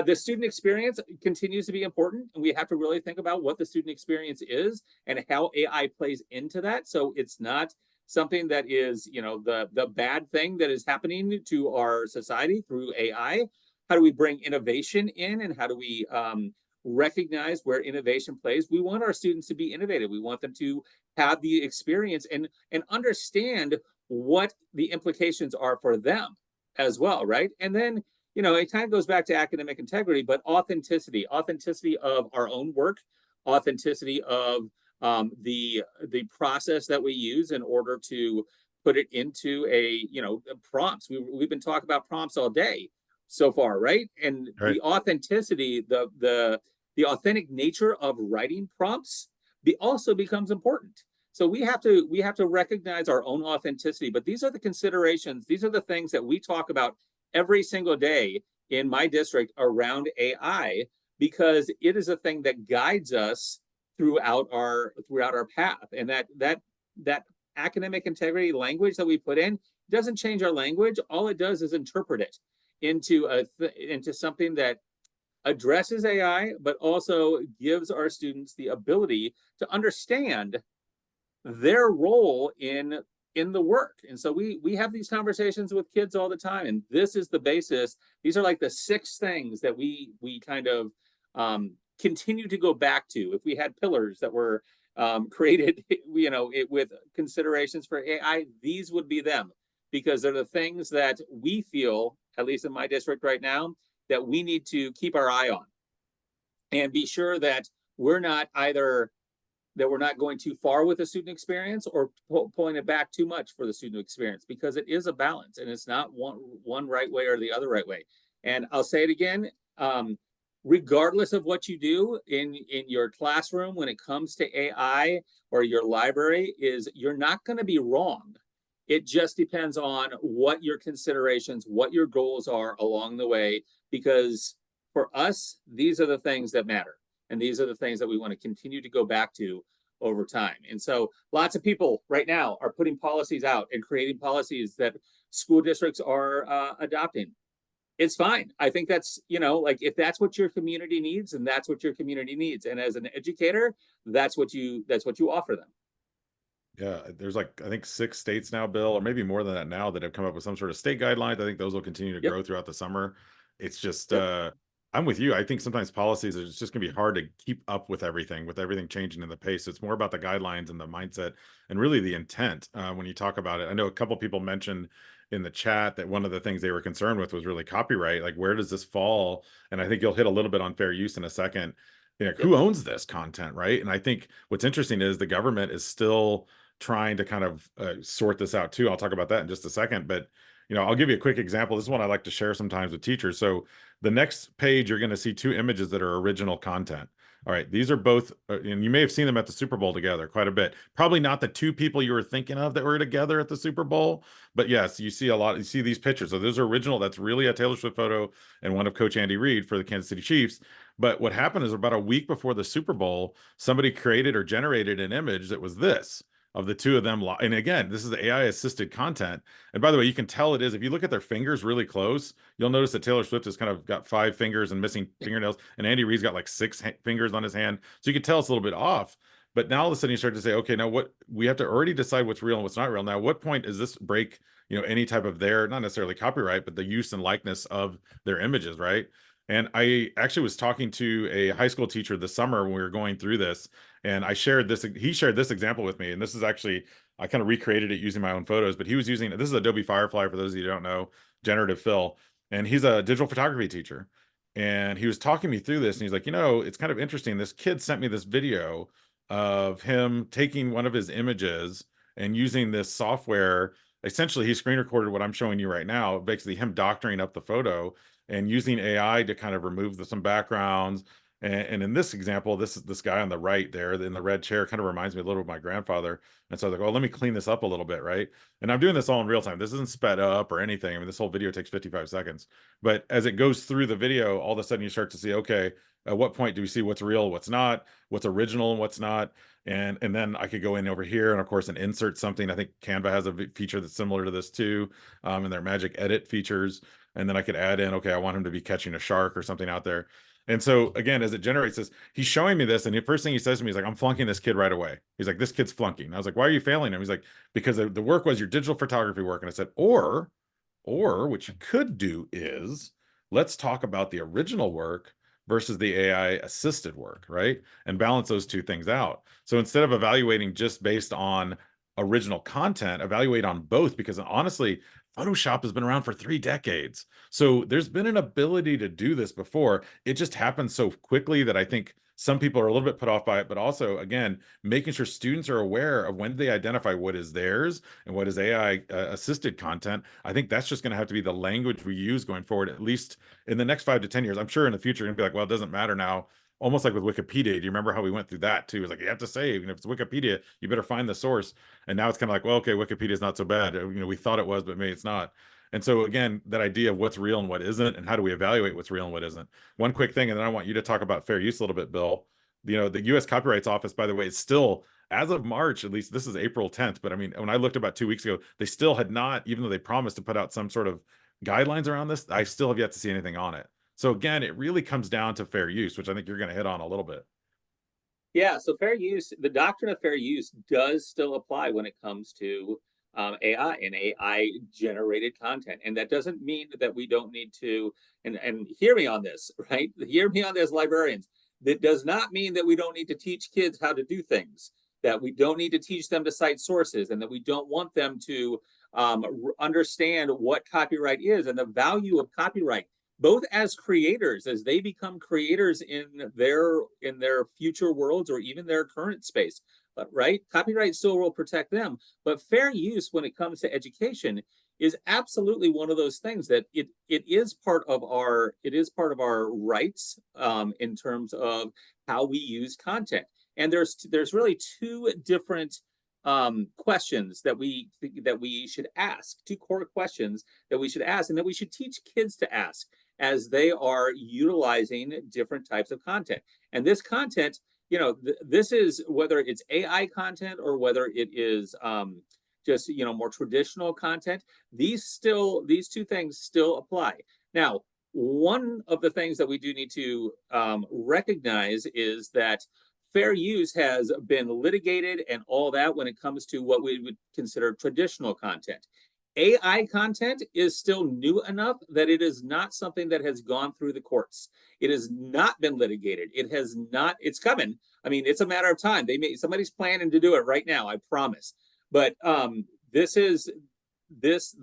The student experience continues to be important, and we have to really think about what the student experience is and how AI plays into that. So it's not something that is, the bad thing that is happening to our society through AI. How do we bring innovation in, and how do we recognize where innovation plays? We want our students to be innovative. We want them to have the experience and understand what the implications are for them as well, right? And then, it kind of goes back to academic integrity, but authenticity of our own work, authenticity of the process that we use in order to put it into prompts. We've been talking about prompts all day so far, right? And right. The authenticity, the authentic nature of writing prompts also becomes important. So we have to recognize our own authenticity. But these are the considerations. These are the things that we talk about every single day in my district around AI, because it is a thing that guides us throughout our path. And that academic integrity language that we put in doesn't change our language. All it does is interpret it into something that addresses AI, but also gives our students the ability to understand their role in the work. And so we have these conversations with kids all the time, and this is the basis. These are like the 6 things that we kind of continue to go back to. If we had pillars that were created, with considerations for AI, these would be them, because they're the things that we feel, at least in my district right now, that we need to keep our eye on and be sure that we're not either that we're not going too far with the student experience or pulling it back too much for the student experience, because it is a balance and it's not one right way or the other right way. And I'll say it again, regardless of what you do in your classroom when it comes to AI or your library, is you're not going to be wrong. It just depends on what your considerations, what your goals are along the way, because for us, these are the things that matter. And these are the things that we want to continue to go back to over time. And so lots of people right now are putting policies out and creating policies that school districts are adopting. It's fine. I think that's, like, if that's what your community needs, and that's what your community needs. And as an educator, that's what you offer them. Yeah, there's like, I think 6 states now, Bill, or maybe more than that now, that have come up with some sort of state guidelines. I think those will continue to Yep. grow throughout the summer. It's just, Yep. I'm with you. I think sometimes policies are just gonna be hard to keep up with everything changing in the pace. It's more about the guidelines and the mindset and really the intent when you talk about it. I know a couple people mentioned in the chat that one of the things they were concerned with was really copyright. Like, where does this fall? And I think you'll hit a little bit on fair use in a second. Like, who owns this content, right? And I think what's interesting is the government is still trying to kind of sort this out too. I'll talk about that in just a second, but I'll give you a quick example. This is one I like to share sometimes with teachers. So the next page, you're going to see 2 images that are original content. All right, these are both, and you may have seen them at the Super Bowl together quite a bit. Probably not the 2 people you were thinking of that were together at the Super Bowl, but yes, you see a lot. You see these pictures. So those are original. That's really a Taylor Swift photo and one of Coach Andy Reid for the Kansas City Chiefs. But what happened is about a week before the Super Bowl, somebody created or generated an image that was this, of the 2 of them. And again, this is AI assisted content. And by the way, you can tell it is, if you look at their fingers really close, you'll notice that Taylor Swift has kind of got 5 fingers and missing fingernails, and Andy Reid's got like 6 fingers on his hand. So you can tell it's a little bit off. But now all of a sudden you start to say, okay, now what, we have to already decide what's real and what's not real. Now, what point does this break, any type of their, not necessarily copyright, but the use and likeness of their images, right? And I actually was talking to a high school teacher this summer when we were going through this, and he shared this example with me. And this is actually, I kind of recreated it using my own photos, but he was using, this is Adobe Firefly for those of you who don't know, generative fill. And he's a digital photography teacher. And he was talking me through this, and he's like, it's kind of interesting. This kid sent me this video of him taking one of his images and using this software. Essentially, he screen recorded what I'm showing you right now, basically him doctoring up the photo and using AI to kind of remove some backgrounds. And in this example, this guy on the right there in the red chair kind of reminds me a little of my grandfather. And so I was like, oh, let me clean this up a little bit, right? And I'm doing this all in real time. This isn't sped up or anything. I mean, this whole video takes 55 seconds. But as it goes through the video, all of a sudden you start to see, okay, at what point do we see what's real, what's not, what's original and what's not? And then I could go in over here and of course and insert something. I think Canva has a feature that's similar to this too, in their magic edit features. And then I could add in, okay, I want him to be catching a shark or something out there. And so again, as it generates this, he's showing me this, and the first thing he says to me is like, I'm flunking this kid right away. He's like, this kid's flunking. I was like, why are you failing him? He's like, because the work was your digital photography work. And I said, or what you could do is, let's talk about the original work versus the AI assisted work, right? And balance those 2 things out. So instead of evaluating just based on original content, evaluate on both, because honestly, Photoshop has been around for 3 decades. So there's been an ability to do this before. It just happens so quickly that I think some people are a little bit put off by it, but also, again, making sure students are aware of when they identify what is theirs and what is AI assisted content. I think that's just going to have to be the language we use going forward, at least in the next 5 to 10 years. I'm sure in the future, you're going to be like, well, it doesn't matter now. Almost like with Wikipedia. Do you remember how we went through that too? It was like, you have to save, and if it's Wikipedia, you better find the source. And now it's kind of like, well, okay, Wikipedia is not so bad. We thought it was, but maybe it's not. And so again, that idea of what's real and what isn't, and how do we evaluate what's real and what isn't. One quick thing, and then I want you to talk about fair use a little bit, Bill. The U.S. Copyrights Office, by the way, is still, as of March, at least this is April 10th, but I mean, when I looked about 2 weeks ago, they still had not, even though they promised to put out some sort of guidelines around this, I still have yet to see anything on it. So again, it really comes down to fair use, which I think you're going to hit on a little bit. Yeah, so fair use, the doctrine of fair use does still apply when it comes to AI and AI generated content. And that doesn't mean that we don't need to, and hear me on this, right? Hear me on this, librarians. That does not mean that we don't need to teach kids how to do things, that we don't need to teach them to cite sources, and that we don't want them to understand what copyright is and the value of copyright. both as creators, as they become creators in their future worlds or even their current space. But right, copyright still will protect them, but fair use when it comes to education is absolutely one of those things that it is part of our rights in terms of how we use content. And there's really two different questions that we should ask, two core questions that we should ask and that we should teach kids to ask as they are utilizing different types of content. And this content, you know, this is whether it's AI content or whether it is just, you know, more traditional content. These two things still apply. Now, one of the things that we do need to recognize is that fair use has been litigated and all that when it comes to what we would consider traditional content. AI content is still new enough that it is not something that has gone through the courts. It has not been litigated. It has not, it's coming. I mean, it's a matter of time. Somebody's planning to do it right now, I promise. But the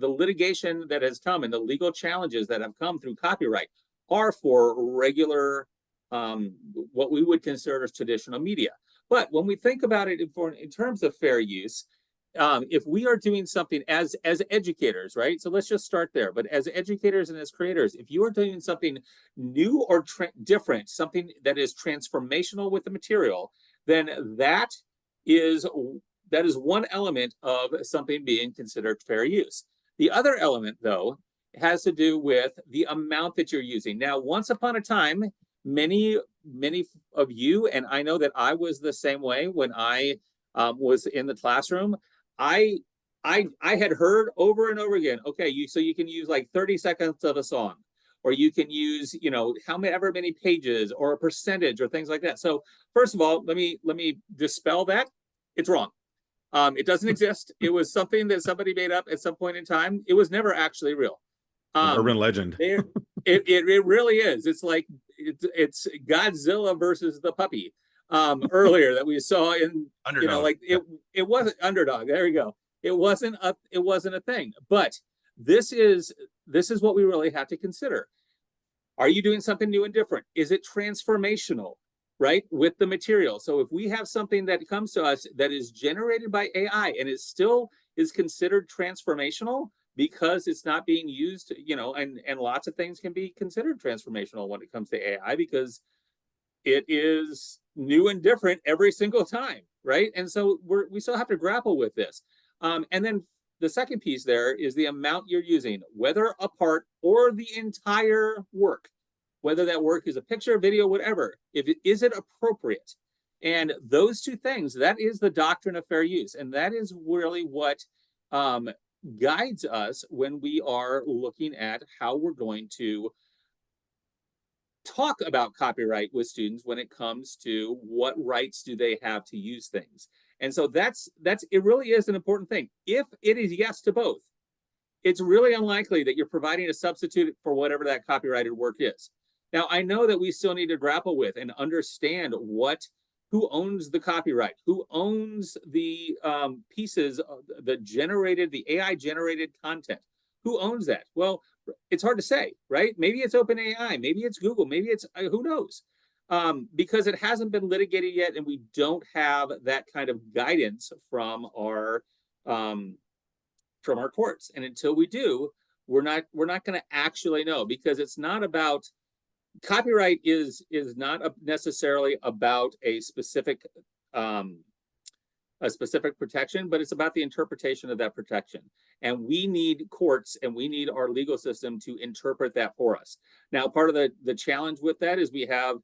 litigation that has come and the legal challenges that have come through copyright are for regular, what we would consider as traditional media. But when we think about it in terms of fair use, if we are doing something as educators, right? So let's just start there. But as educators and as creators, if you are doing something new or different, something that is transformational with the material, then that is one element of something being considered fair use. The other element, though, has to do with the amount that you're using. Now, once upon a time, many of you, and I know that I was the same way when I was in the classroom, I had heard over and over again, okay, so you can use like 30 seconds of a song, or you can use, you know, however many pages or a percentage or things like that. So first of all, let me dispel that. It's wrong. It doesn't exist. It was something that somebody made up at some point in time. It was never actually real. An urban legend. It really is. It's like it's Godzilla versus the puppy earlier that we saw in Underdog. You know, like it wasn't Underdog. There we go. It wasn't a thing. But this is what we really have to consider. Are you doing something new and different? Is it transformational, right, with the material? So if we have something that comes to us that is generated by AI and it still is considered transformational because it's not being used, you know, and lots of things can be considered transformational when it comes to AI because it is new and different every single time, right? And so we still have to grapple with this. And then the second piece there is the amount you're using, whether a part or the entire work, whether that work is a picture, video, whatever, is it appropriate? And those two things, that is the doctrine of fair use. And that is really what guides us when we are looking at how we're going to talk about copyright with students when it comes to what rights do they have to use things. And so it really is an important thing. If it is yes to both, it's really unlikely that you're providing a substitute for whatever that copyrighted work is. Now, I know that we still need to grapple with and understand who owns the copyright, who owns the pieces, the AI generated content, who owns that? Well, it's hard to say, right? Maybe it's OpenAI, maybe it's Google, maybe it's, who knows? Because it hasn't been litigated yet, and we don't have that kind of guidance from our courts. And until we do, we're not going to actually know, because it's not about copyright is not necessarily about a specific protection, but it's about the interpretation of that protection. And we need courts and we need our legal system to interpret that for us. Now, part of the challenge with that is we have,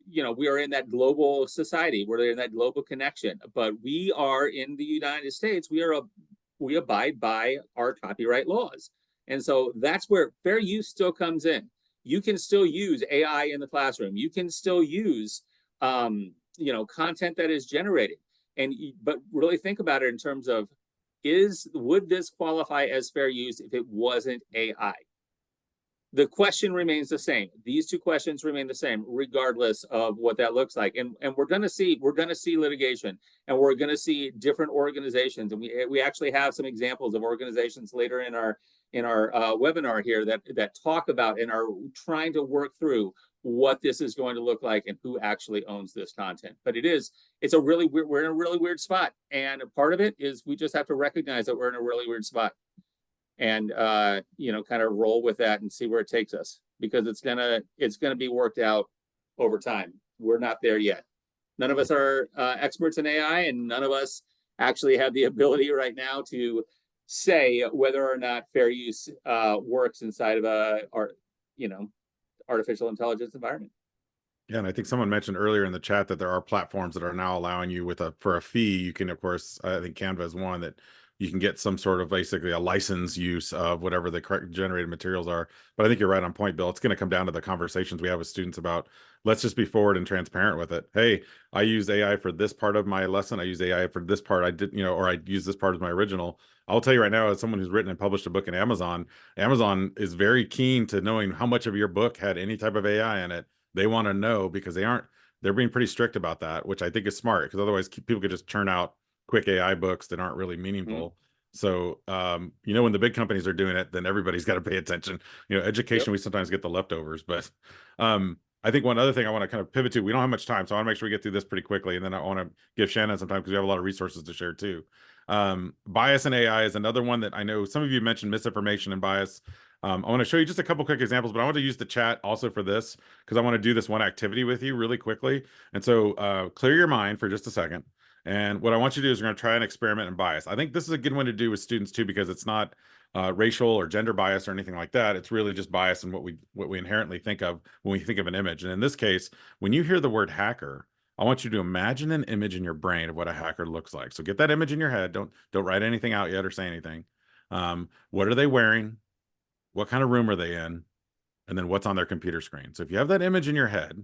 you know, we are in that global society, we're in that global connection, but we are in the United States, we abide by our copyright laws. And so that's where fair use still comes in. You can still use AI in the classroom. You can still use, you know, content that is generated. But really think about it in terms of, would this qualify as fair use if it wasn't AI? the question remains the same. These two questions remain the same, regardless of what that looks like. And we're going to see litigation, and we're going to see different organizations. And we actually have some examples of organizations later in our webinar here that talk about and are trying to work through what this is going to look like and who actually owns this content. But it's a really weird, we're in a really weird spot. And part of it is we just have to recognize that we're in a really weird spot, and kind of roll with that and see where it takes us, because it's gonna be worked out over time. We're not there yet. None of us are experts in AI, and none of us actually have the ability right now to say whether or not fair use works inside of artificial intelligence environment. Yeah, and I think someone mentioned earlier in the chat that there are platforms that are now allowing you for a fee. You can, of course, I think Canva is one that you can get some sort of basically a license use of whatever the correct generated materials are. But I think you're right on point, Bill. It's going to come down to the conversations we have with students about, let's just be forward and transparent with it. Hey, I used AI for this part of my lesson. I used AI for this part. I did, or I used this part as my original. I'll tell you right now, as someone who's written and published a book in Amazon, Amazon is very keen to knowing how much of your book had any type of AI in it. They want to know, because they're being pretty strict about that, which I think is smart, because otherwise people could just churn out quick AI books that aren't really meaningful. So, when the big companies are doing it, then everybody's got to pay attention. Education, we sometimes get the leftovers, but I think one other thing I want to kind of pivot to, we don't have much time, so I want to make sure we get through this pretty quickly. And then I want to give Shannon some time, because we have a lot of resources to share too. Bias in AI is another one that I know some of you mentioned, misinformation and bias. I want to show you just a couple quick examples, but I want to use the chat also for this, because I want to do this one activity with you really quickly. And so clear your mind for just a second. And what I want you to do is we're going to try an experiment in bias. I think this is a good one to do with students too, because it's not racial or gender bias or anything like that. It's really just bias in what we inherently think of when we think of an image. And in this case, when you hear the word hacker, I want you to imagine an image in your brain of what a hacker looks like. So get that image in your head. Don't write anything out yet or say anything. What are they wearing? What kind of room are they in? And then what's on their computer screen? So if you have that image in your head,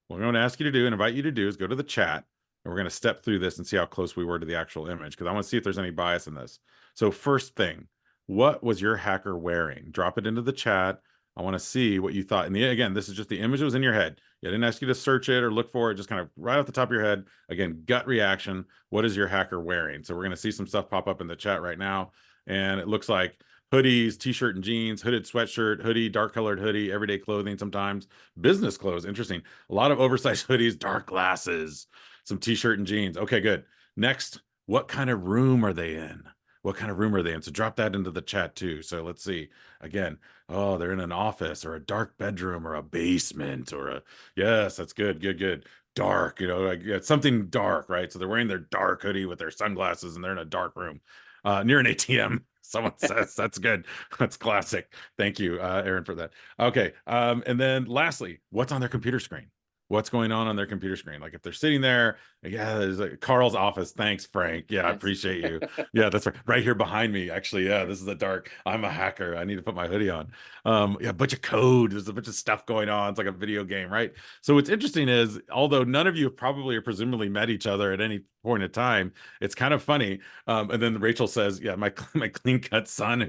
what I'm going to ask you to do and invite you to do is go to the chat, and we're going to step through this and see how close we were to the actual image, because I want to see if there's any bias in this. So first thing, what was your hacker wearing? Drop it into the chat. I want to see what you thought. And again, this is just the image that was in your head. I didn't ask you to search it or look for it, just kind of right off the top of your head. Again, gut reaction. What is your hacker wearing? So we're going to see some stuff pop up in the chat right now. And it looks like hoodies, t-shirt and jeans, hooded sweatshirt, hoodie, dark colored hoodie, everyday clothing sometimes, business clothes. Interesting. A lot of oversized hoodies, dark glasses, some t-shirt and jeans. Okay, good. Next, what kind of room are they in? What kind of room are they in? So drop that into the chat too. So let's see. Again, oh, they're in an office or a dark bedroom or a basement or yes, that's good, good, good. Dark, like something dark, right? So they're wearing their dark hoodie with their sunglasses and they're in a dark room near an ATM. Someone says that's good. That's classic. Thank you, Aaron, for that. Okay. And then lastly, what's on their computer screen? What's going on their computer screen? Like if they're sitting there, yeah, there's Carl's office. Thanks, Frank. Yeah, I appreciate you. Yeah, that's right here behind me. Actually, yeah, this is a dark. I'm a hacker. I need to put my hoodie on. Yeah, a bunch of code. There's a bunch of stuff going on. It's like a video game, right? So what's interesting is, although none of you probably or presumably met each other at any point in time, it's kind of funny. And then Rachel says, yeah, my clean cut son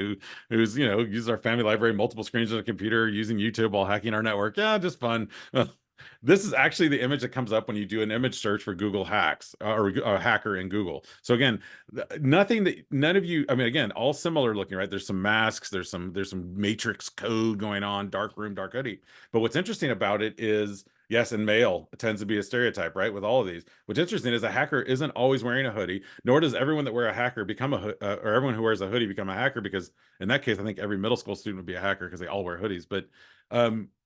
who's uses our family library, multiple screens on a computer, using YouTube while hacking our network. Yeah, just fun. This is actually the image that comes up when you do an image search for Google hacks or a hacker in Google. So again, none of you, I mean, again, all similar looking, right? There's some masks, there's some matrix code going on, dark room, dark hoodie. But what's interesting about it is, yes, and male tends to be a stereotype, right? With all of these. What's interesting is a hacker isn't always wearing a hoodie, nor does everyone that wear a hacker become or everyone who wears a hoodie become a hacker, because in that case, I think every middle school student would be a hacker because they all wear hoodies. But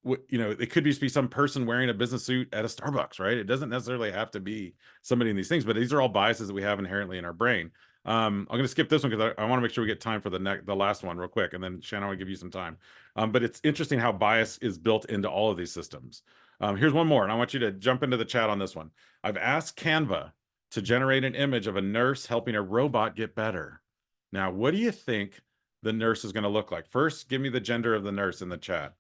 it could just be some person wearing a business suit at a Starbucks, right? It doesn't necessarily have to be somebody in these things, but these are all biases that we have inherently in our brain. I'm going to skip this one because I want to make sure we get time for the last one real quick, and then Shannon will give you some time. But it's interesting how bias is built into all of these systems. Here's one more, and I want you to jump into the chat on this one. I've asked Canva to generate an image of a nurse helping a robot get better. Now, what do you think the nurse is going to look like? First, give me the gender of the nurse in the chat.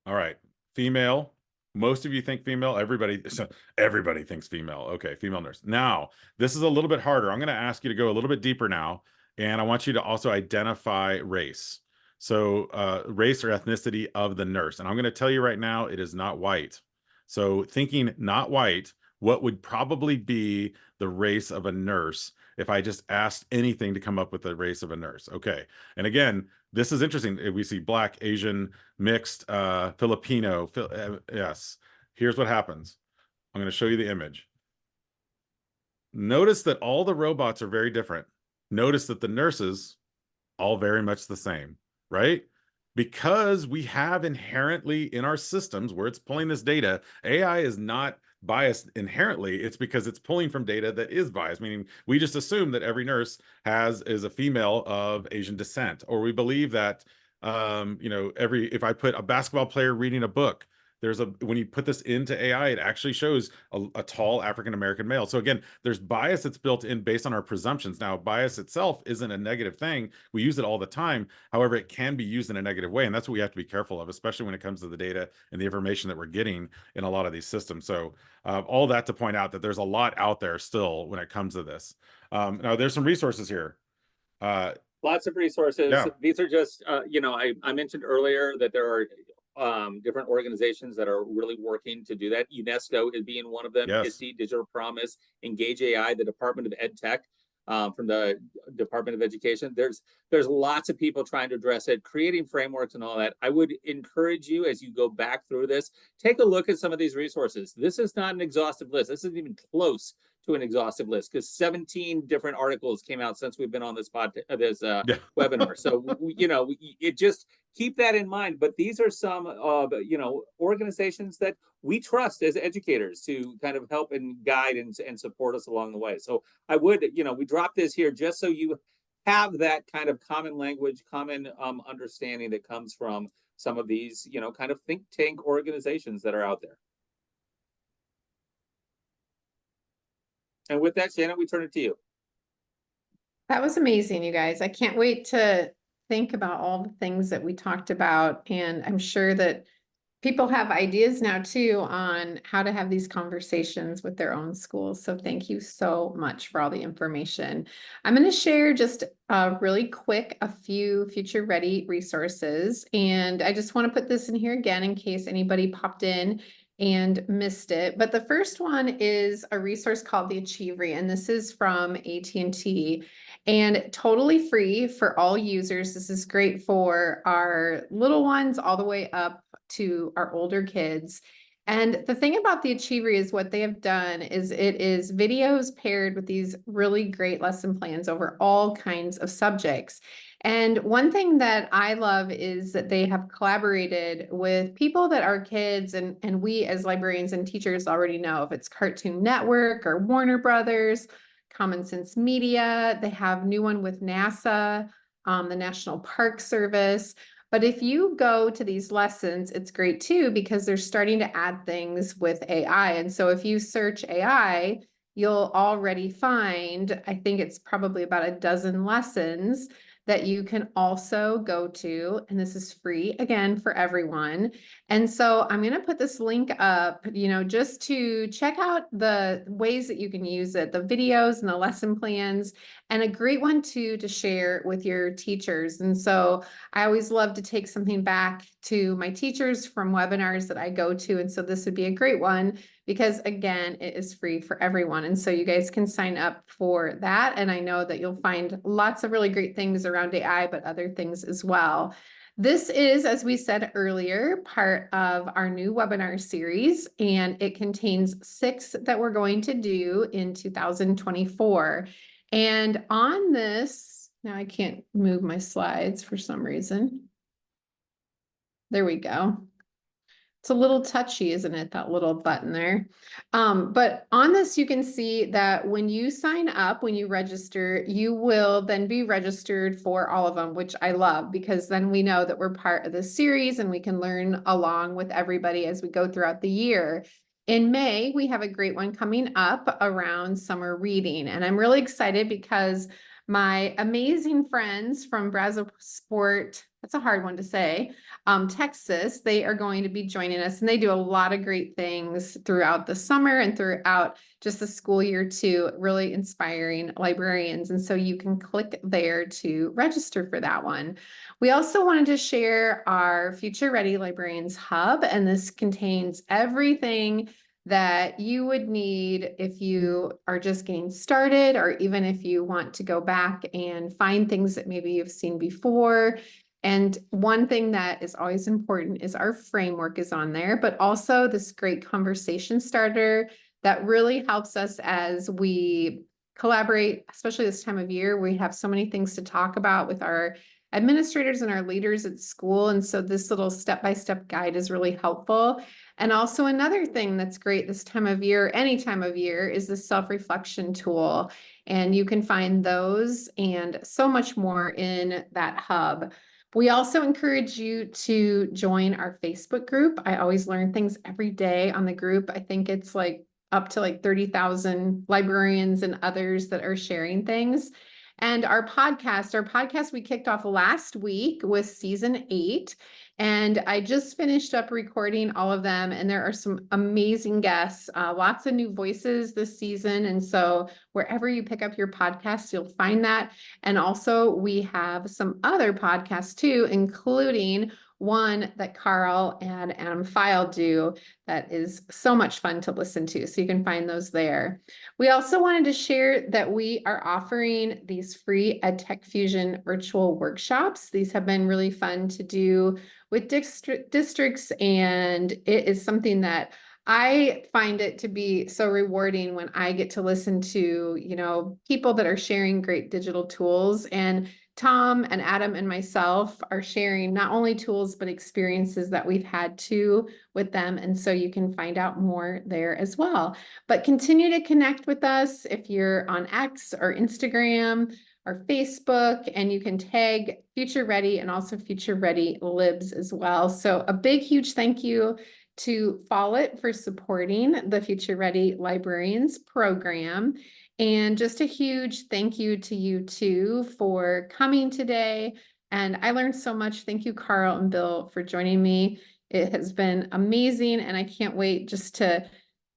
All right, female. Most of you think female. Everybody thinks female. Okay, female nurse. Now, this is a little bit harder. I'm going to ask you to go a little bit deeper now, and I want you to also identify race. So race or ethnicity of the nurse. And I'm going to tell you right now, it is not white. So thinking not white, what would probably be the race of a nurse if I just asked anything to come up with the race of a nurse? Okay. And again, this is interesting. We see Black, Asian, mixed, Filipino. Yes. Here's what happens. I'm going to show you the image. Notice that all the robots are very different. Notice that the nurses all very much the same, right? Because we have inherently in our systems where it's pulling this data, AI is not biased inherently. It's because it's pulling from data that is biased, meaning we just assume that every nurse is a female of Asian descent, or we believe that if I put a basketball player reading a book, when you put this into AI, it actually shows a tall African-American male. So again, there's bias that's built in based on our presumptions. Now, bias itself isn't a negative thing. We use it all the time. However, it can be used in a negative way. And that's what we have to be careful of, especially when it comes to the data and the information that we're getting in a lot of these systems. So all that to point out that there's a lot out there still when it comes to this. Now, there's some resources here. Lots of resources. Yeah. These are just, I mentioned earlier that there are different organizations that are really working to do that. UNESCO is being one of them. Yes. ISTE, Digital Promise, Engage AI, the Department of Ed Tech from the Department of Education. There's lots of people trying to address it, creating frameworks and all that. I would encourage you as you go back through this, take a look at some of these resources. This is not an exhaustive list. This isn't even close to an exhaustive list because 17 different articles came out since we've been on this webinar. So it just keep that in mind. But these are some organizations that we trust as educators to kind of help and guide and support us along the way. So I would, we drop this here just so you have that kind of common language, common understanding that comes from some of these, kind of think tank organizations that are out there. And with that, Shannon, we turn it to you. That was amazing, you guys. I can't wait to think about all the things that we talked about. And I'm sure that people have ideas now too on how to have these conversations with their own schools. So thank you so much for all the information. I'm going to share just really quick a few future ready resources. And I just want to put this in here again in case anybody popped in and missed it. But the first one is a resource called the Achievery, and this is from AT&T and totally free for all users. This is great for our little ones all the way up to our older kids. And the thing about the Achievery is what they have done is it is videos paired with these really great lesson plans over all kinds of subjects. And one thing that I love is that they have collaborated with people that our kids and we as librarians and teachers already know. If it's Cartoon Network or Warner Brothers, Common Sense Media, they have a new one with NASA, the National Park Service. But if you go to these lessons, it's great too, because they're starting to add things with AI. And so if you search AI, you'll already find, I think it's probably about a dozen lessons that you can also go to, and this is free again for everyone. And so I'm going to put this link up, just to check out the ways that you can use it, the videos and the lesson plans, and a great one too to share with your teachers. And so I always love to take something back to my teachers from webinars that I go to. And so this would be a great one because again, it is free for everyone. And so you guys can sign up for that. And I know that you'll find lots of really great things around AI, but other things as well. This is, as we said earlier, part of our new webinar series, and it contains 6 that we're going to do in 2024. And on this, now I can't move my slides for some reason. There we go. It's a little touchy, isn't it? That little button there. But on this, you can see that when you sign up, when you register, you will then be registered for all of them, which I love because then we know that we're part of the series and we can learn along with everybody as we go throughout the year. In May, we have a great one coming up around summer reading. And I'm really excited because my amazing friends from Brazosport, that's a hard one to say, Texas. They are going to be joining us, and they do a lot of great things throughout the summer and throughout just the school year too, really inspiring librarians. And so you can click there to register for that one. We also wanted to share our Future Ready Librarians Hub, and this contains everything that you would need if you are just getting started, or even if you want to go back and find things that maybe you've seen before. And one thing that is always important is our framework is on there, but also this great conversation starter that really helps us as we collaborate, especially this time of year. We have so many things to talk about with our administrators and our leaders at school. And so this little step-by-step guide is really helpful. And also another thing that's great this time of year, any time of year, is the self-reflection tool. And you can find those and so much more in that hub. We also encourage you to join our Facebook group. I always learn things every day on the group. I think it's like up to like 30,000 librarians and others that are sharing things. And our podcast we kicked off last week with season 8. And I just finished up recording all of them, and there are some amazing guests, lots of new voices this season. And so wherever you pick up your podcasts, you'll find that. And also we have some other podcasts too, including one that Carl and Adam File do that is so much fun to listen to. So you can find those there. We also wanted to share that we are offering these free EdTech Fusion virtual workshops. These have been really fun to do with districts, and it is something that I find it to be so rewarding when I get to listen to, people that are sharing great digital tools. And Tom and Adam and myself are sharing not only tools, but experiences that we've had too with them. And so you can find out more there as well. But continue to connect with us if you're on X or Instagram or Facebook, and you can tag Future Ready and also Future Ready Libs as well. So a big, huge thank you to Follett for supporting the Future Ready Librarians program. And just a huge thank you to you too for coming today. And I learned so much. Thank you, Carl and Bill, for joining me. It has been amazing, and I can't wait just to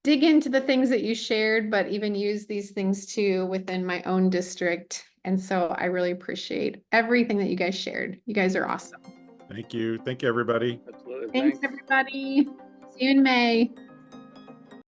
dig into the things that you shared, but even use these things too within my own district. And so I really appreciate everything that you guys shared. You guys are awesome. Thank you. Thank you, everybody. Absolutely. Thanks, everybody. See you in May.